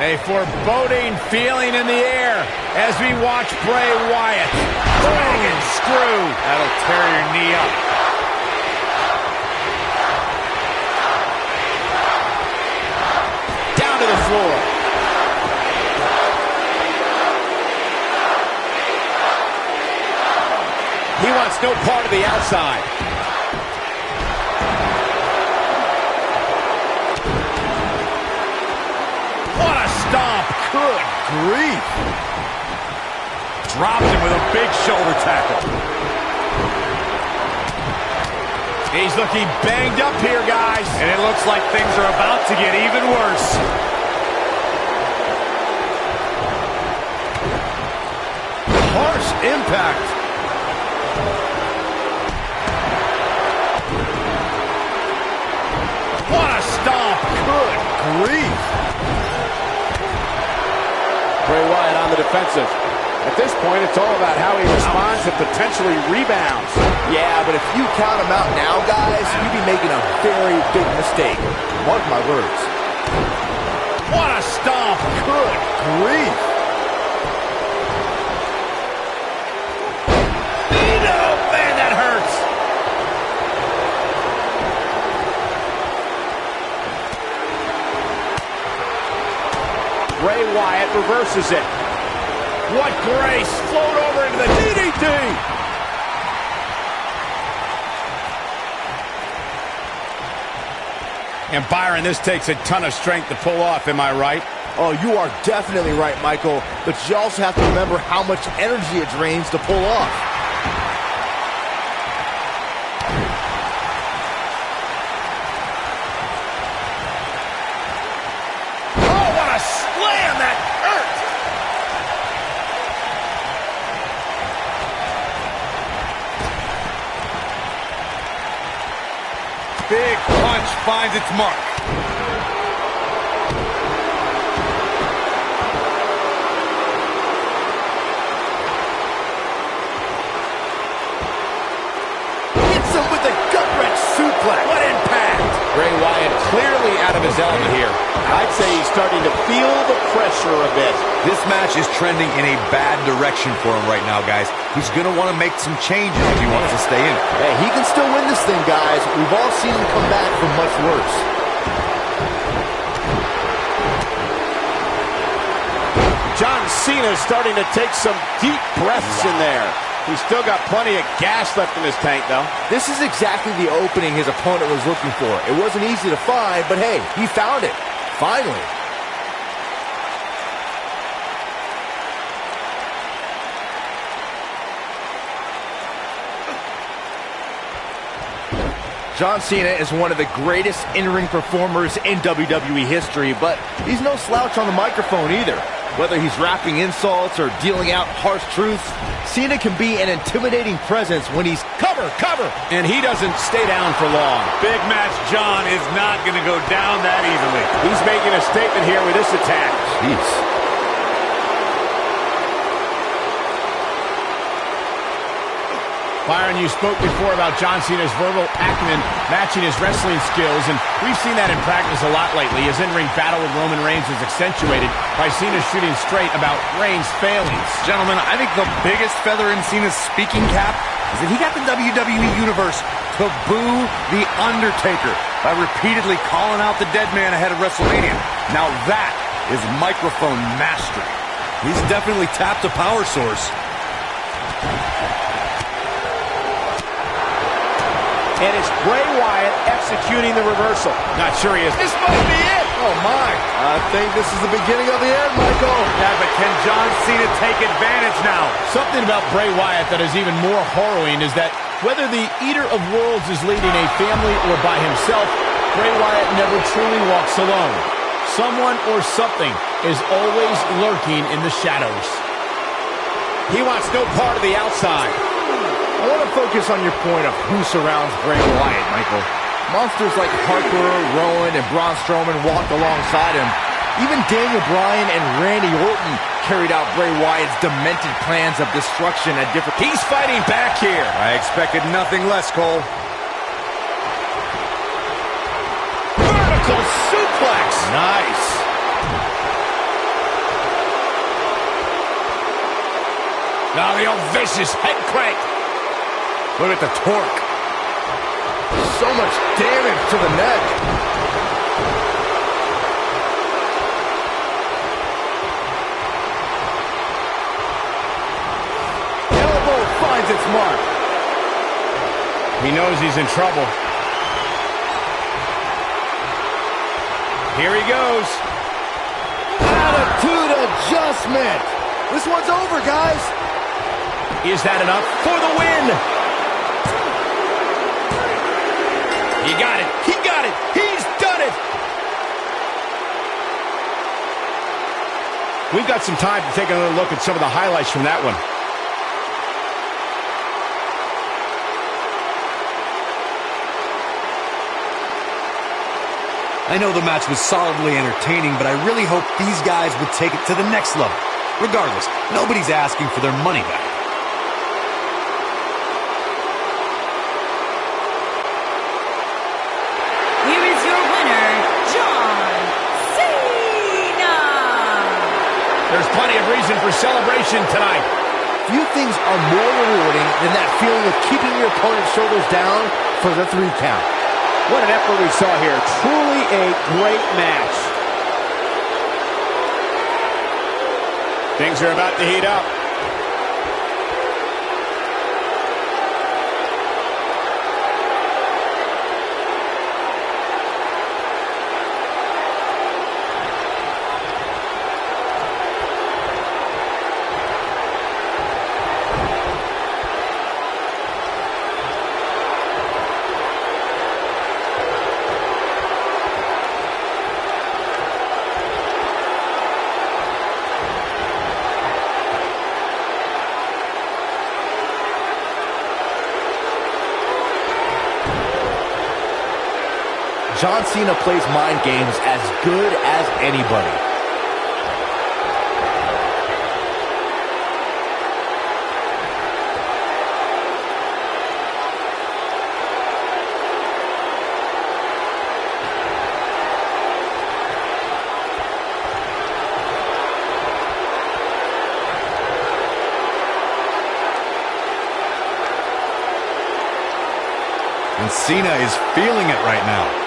A: A foreboding feeling in the air as we watch Bray Wyatt. Dragon screw.
E: That'll tear your knee up.
H: Down to the floor. He wants no part of the outside.
A: What a stomp.
B: Good grief.
E: Dropped him with a big shoulder tackle.
A: He's looking banged up here, guys.
E: And it looks like things are about to get even worse.
B: Harsh impact.
A: What a stomp.
B: Good grief.
H: Bray Wyatt on the defensive. At this point, it's all about how he responds and potentially rebounds.
B: Yeah, but if you count him out now, guys, you'd be making a very big mistake. Mark my words.
A: What a stomp.
B: Good grief.
A: No, man, that hurts.
H: Bray Wyatt reverses it.
A: What grace. Float over into the DDT. And Byron, this takes a ton of strength to pull off, am I right?
B: Oh, you are definitely right, Michael. But you also have to remember how much energy it drains to pull off.
A: Oh, what a slam. That hurt.
E: Big punch finds its mark.
B: Hits him with a gut-wrench suplex.
A: What impact.
H: Bray Wyatt clearly out of his element here. I'd say he's starting to feel the pressure a bit.
D: This match is trending in a bad direction for him right now, guys. He's going to want to make some changes if he wants to stay in it.
B: Hey, he can still win this thing, guys. We've all seen him come back from much worse.
H: John Cena is starting to take some deep breaths in there. He's still got plenty of gas left in his tank, though.
B: This is exactly the opening his opponent was looking for. It wasn't easy to find, but hey, he found it. Finally. John Cena is one of the greatest in-ring performers in WWE history, but he's no slouch on the microphone either. Whether he's rapping insults or dealing out harsh truths, Cena can be an intimidating presence when he's cover.
H: And he doesn't stay down for long.
E: Big match John is not going to go down that easily.
H: He's making a statement here with this attack.
B: Jeez.
A: Byron, you spoke before about John Cena's verbal acumen matching his wrestling skills, and we've seen that in practice a lot lately. His in-ring battle with Roman Reigns was accentuated by Cena shooting straight about Reigns' failings.
E: Gentlemen, I think the biggest feather in Cena's speaking cap is that he got the WWE Universe to boo The Undertaker by repeatedly calling out the dead man ahead of WrestleMania. Now that is microphone mastery. He's definitely tapped a power source.
H: And it's Bray Wyatt executing the reversal.
A: Not sure he is.
B: This might be it. Oh, my. I think this is the beginning of the end, Michael.
E: Yeah, but can John Cena take advantage now?
A: Something about Bray Wyatt that is even more harrowing is that whether the Eater of Worlds is leading a family or by himself, Bray Wyatt never truly walks alone. Someone or something is always lurking in the shadows.
H: He wants no part of the outside.
B: I want to focus on your point of who surrounds Bray Wyatt, Michael. Monsters like Harper, Rowan, and Braun Strowman walked alongside him. Even Daniel Bryan and Randy Orton carried out Bray Wyatt's demented plans of destruction at different...
H: He's fighting back here.
D: I expected nothing less, Cole.
H: Vertical suplex.
B: Nice.
A: Now the old vicious head crank.
E: Look at the torque.
B: So much damage to the neck. Elbow finds its mark.
C: He knows he's in trouble. Here he goes.
B: Attitude adjustment. This one's over, guys.
A: Is that enough for the win? He got it. He got it. He's done it.
C: We've got some time to take another look at some of the highlights from that one.
D: I know the match was solidly entertaining, but I really hope these guys would take it to the next level. Regardless, nobody's asking for their money back.
G: Here is your winner, John Cena.
A: There's plenty of reason for celebration tonight.
B: Few things are more rewarding than that feeling of keeping your opponent's shoulders down for the 3 count.
H: What an effort we saw here. Truly a great match.
C: Things are about to heat up.
B: John Cena plays mind games as good as anybody.
D: And Cena is feeling it right now.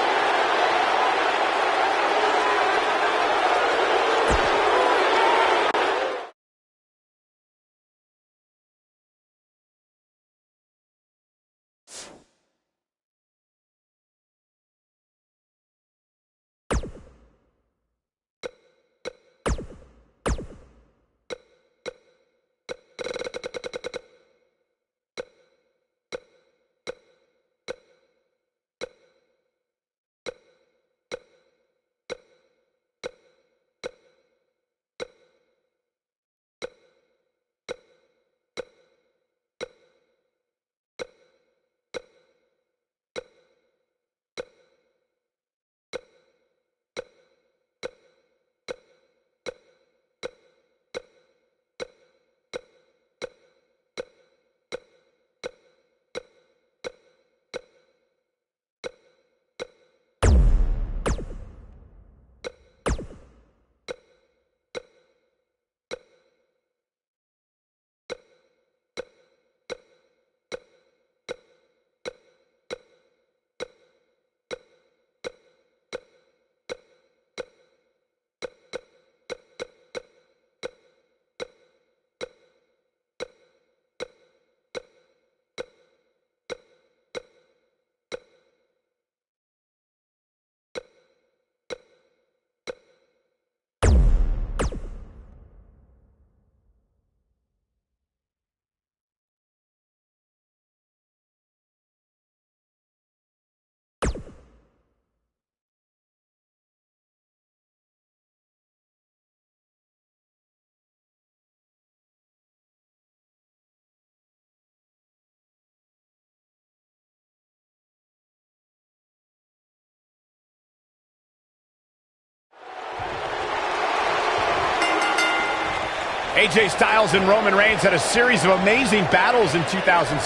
A: AJ Styles and Roman Reigns had a series of amazing battles in 2016.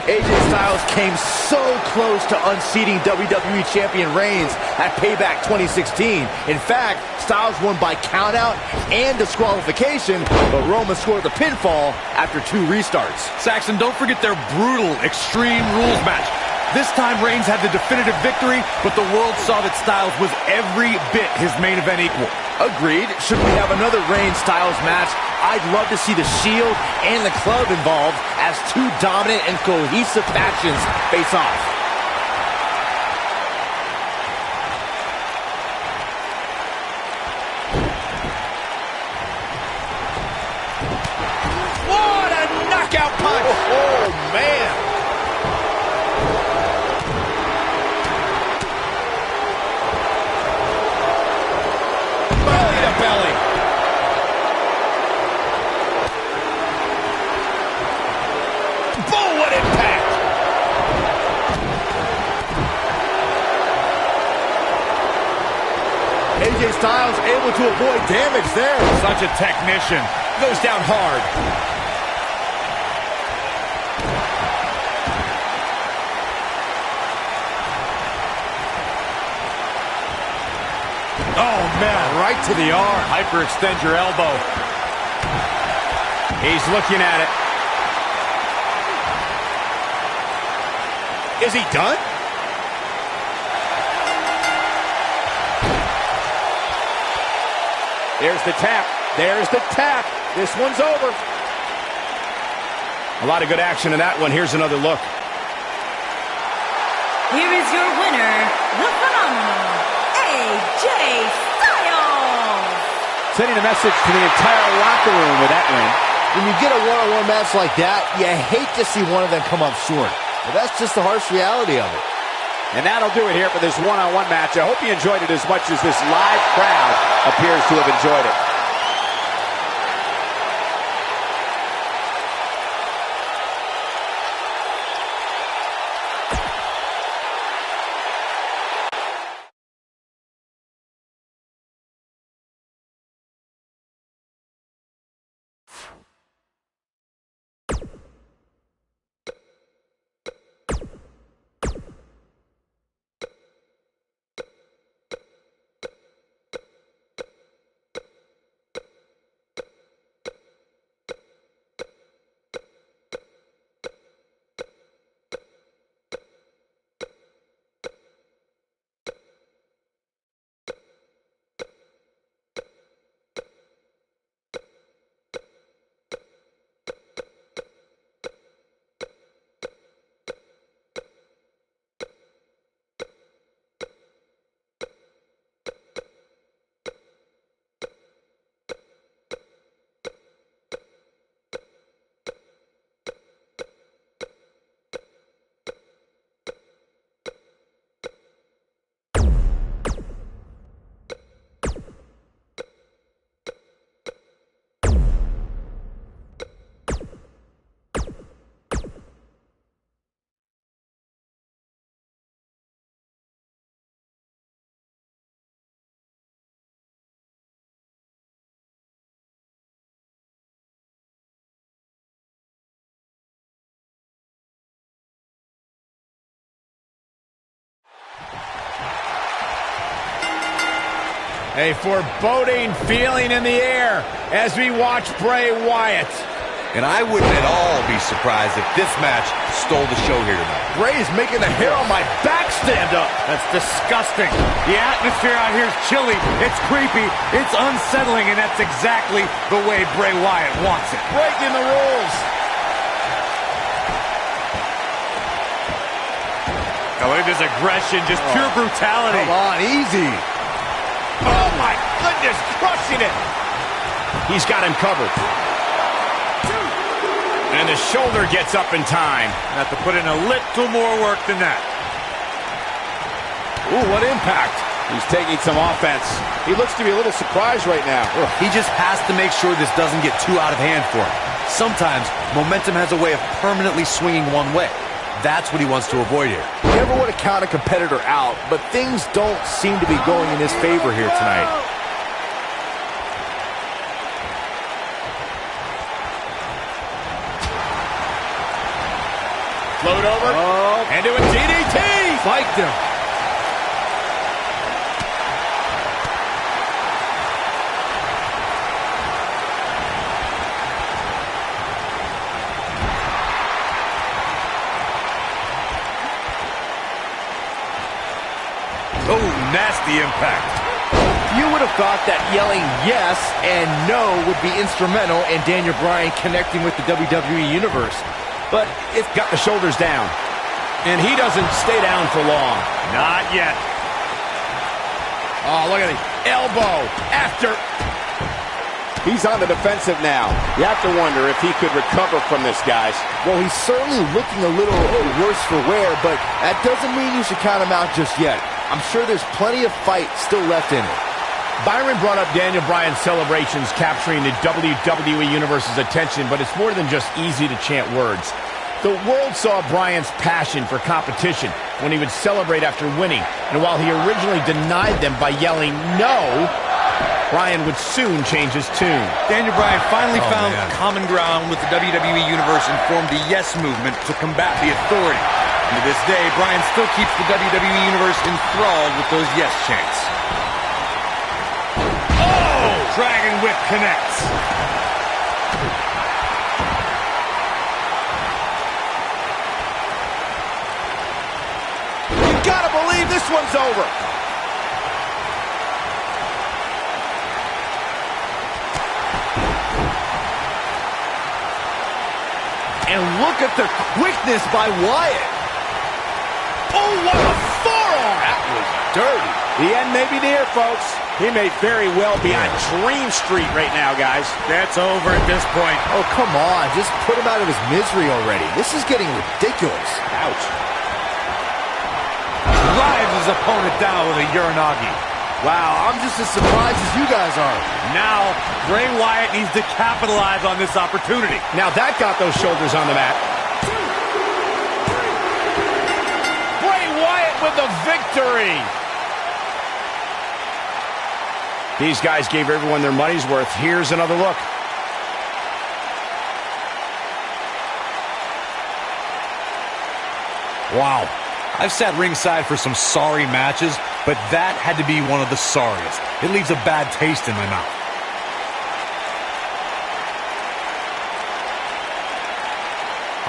B: AJ Styles came so close to unseating WWE Champion Reigns at Payback 2016. In fact, Styles won by countout and disqualification, but Roman scored the pinfall after 2 restarts.
E: Saxton, don't forget their brutal Extreme Rules match. This time Reigns had the definitive victory, but the world saw that Styles was every bit his main event equal.
B: Agreed. Should we have another Reigns-Styles match, I'd love to see the Shield and the Club involved as 2 dominant and cohesive factions face off.
A: What a knockout punch!
B: Oh, man!
A: Belly to belly. Boom, what impact!
B: AJ Styles able to avoid damage there.
A: Such a technician. Goes down hard.
E: Oh, man, right to the arm. Hyperextend your elbow.
A: He's looking at it. Is he done?
H: There's the tap. There's the tap. This one's over.
A: A lot of good action in that one. Here's another look.
G: Here is your winner, the phenomenal AJ Styles.
H: Sending a message to the entire locker room with that win.
B: When you get a one-on-one match like that, you hate to see one of them come up short. But that's just the harsh reality of it.
H: And that'll do it here for this one-on-one match. I hope you enjoyed it as much as this live crowd appears to have enjoyed it.
A: A foreboding feeling in the air as we watch Bray Wyatt.
E: And I wouldn't at all be surprised if this match stole the show here tonight.
B: Bray's making the hair on my back stand up.
F: That's disgusting. The atmosphere out here is chilly. It's creepy. It's unsettling, and that's exactly the way Bray Wyatt wants it.
A: Breaking the rules.
F: Oh, look at this aggression, just pure brutality.
B: Come on, easy.
A: Oh, my goodness, crushing it. He's got him covered. And the shoulder gets up in time.
F: Have to put in a little more work than that.
B: Ooh, what impact.
H: He's taking some offense. He looks to be a little surprised right now.
E: He just has to make sure this doesn't get too out of hand for him. Sometimes momentum has a way of permanently swinging one way. That's what he wants to avoid here.
B: You never want to count a competitor out, but things don't seem to be going in his favor here tonight.
A: Float over.
H: Oh.
A: And do a DDT.
B: Spiked him.
E: Oh, nasty impact.
B: You would have thought that yelling yes and no would be instrumental in Daniel Bryan connecting with the WWE Universe. But it's
A: Got the shoulders down. And he doesn't stay down for long.
E: Not yet.
A: Oh, look at the elbow after.
H: He's on the defensive now. You have to wonder if he could recover from this, guys.
B: Well, he's certainly looking a little worse for wear, but that doesn't mean you should count him out just yet. I'm sure there's plenty of fight still left in it.
A: Byron brought up Daniel Bryan's celebrations capturing the WWE Universe's attention, but it's more than just easy to chant words. The world saw Bryan's passion for competition when he would celebrate after winning, and while he originally denied them by yelling no, Bryan would soon change his tune.
D: Daniel Bryan finally found common ground with the WWE Universe and formed the Yes Movement to combat the authority. And to this day, Bryan still keeps the WWE Universe enthralled with those yes chants.
E: Oh! Dragon Whip connects.
B: You gotta believe this one's over. And look at the quickness by Wyatt.
A: Oh, what a forearm!
B: That was dirty.
H: The end may be near, folks. He may very well be on Dream Street right now, guys.
E: That's over at this point.
B: Oh, come on. Just put him out of his misery already. This is getting ridiculous.
H: Ouch.
E: Drives his opponent down with a Uranagi.
B: Wow, I'm just as surprised as you guys are.
E: Now, Bray Wyatt needs to capitalize on this opportunity.
A: Now that got those shoulders on the mat. Bray Wyatt with the victory. These guys gave everyone their money's worth. Here's another look.
D: Wow. I've sat ringside for some sorry matches, but that had to be one of the sorriest. It leaves a bad taste in my mouth.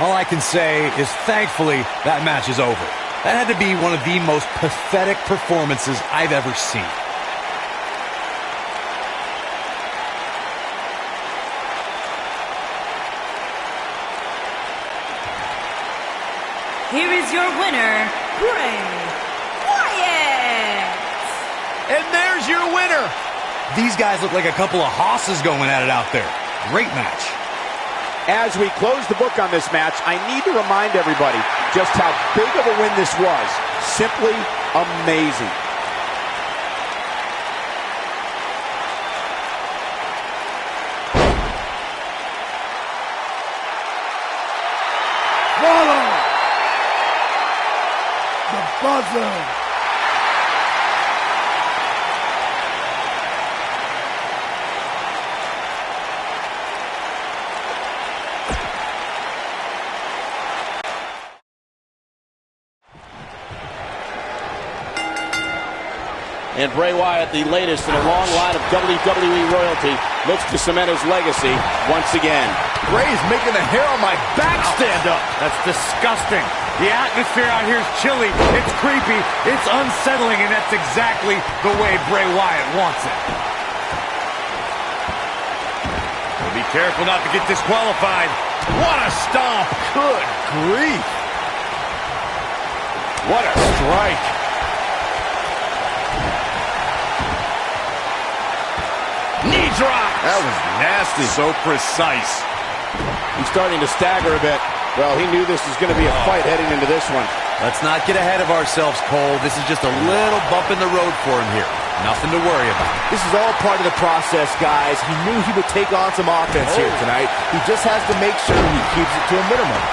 D: All I can say is thankfully that match is over. That had to be one of the most pathetic performances I've ever seen.
G: Here is your winner, Bray Wyatt.
A: And there's your winner.
D: These guys look like a couple of hosses going at it out there. Great match.
H: As we close the book on this match, I need to remind everybody just how big of a win this was. Simply amazing.
I: Follow the buzzer.
H: And Bray Wyatt, the latest in a long line of WWE royalty, looks to cement his legacy once again.
B: Bray's making the hair on my back stand up.
E: That's disgusting. The atmosphere out here is chilly, it's creepy, it's unsettling, and that's exactly the way Bray Wyatt wants it. So be careful not to get disqualified.
A: What a stomp.
B: Good grief.
A: What a strike. Knee drop.
B: That was nasty.
E: So precise.
H: He's starting to stagger a bit. Well, he knew this was going to be a fight heading into this one.
D: Let's not get ahead of ourselves, Cole. This is just a little bump in the road for him here. Nothing to worry about.
B: This is all part of the process, guys. He knew he would take on some offense here tonight. He just has to make sure he keeps it to a minimum.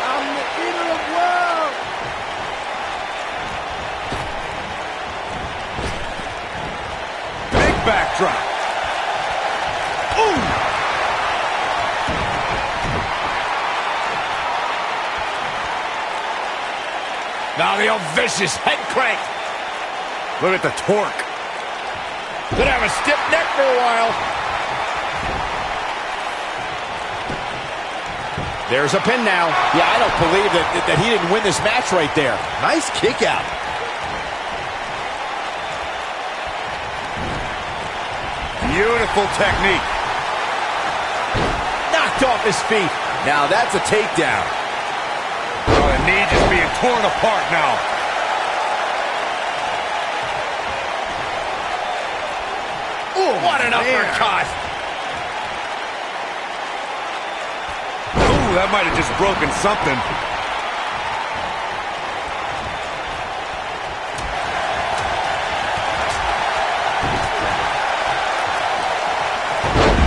I: I'm the eater of world.
E: Big backdrop. 1,
A: Now the old vicious head crank.
E: Look at the torque.
A: Could have a stiff neck for a while.
C: There's a pin now.
H: Yeah, I don't believe that he didn't win this match right there.
B: Nice kick out.
E: Beautiful technique.
A: Knocked off his feet.
B: Now that's a takedown.
E: Oh, the knee just being torn apart now.
A: Ooh, what an uppercut.
E: Ooh, that might have just broken something.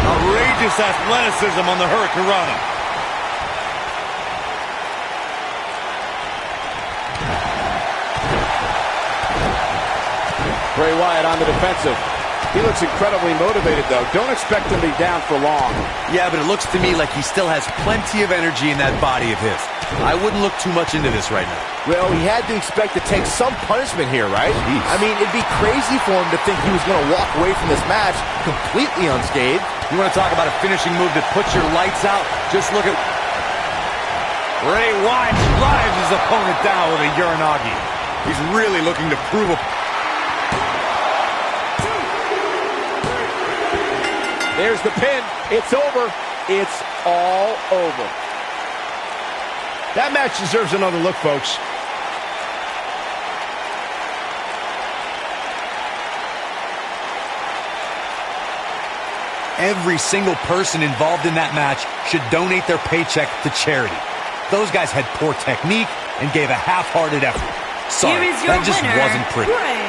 E: Outrageous athleticism on the Hurricanrana.
H: Bray Wyatt on the defensive. He looks incredibly motivated, though. Don't expect him to be down for long.
D: Yeah, but it looks to me like he still has plenty of energy in that body of his. I wouldn't look too much into this right now.
B: Well, he had to expect to take some punishment here, right?
C: Jeez.
B: I mean, it'd be crazy for him to think he was going to walk away from this match completely unscathed.
D: You want to talk about a finishing move that puts your lights out? Just look at...
E: Bray Wyatt drives his opponent down with a Uranagi. He's really looking to prove a...
H: There's the pin. It's over. It's all over.
A: That match deserves another look, folks.
D: Every single person involved in that match should donate their paycheck to charity. Those guys had poor technique and gave a half-hearted effort. Sorry,
G: Here is your
D: that just
G: winner,
D: wasn't pretty.
G: Bray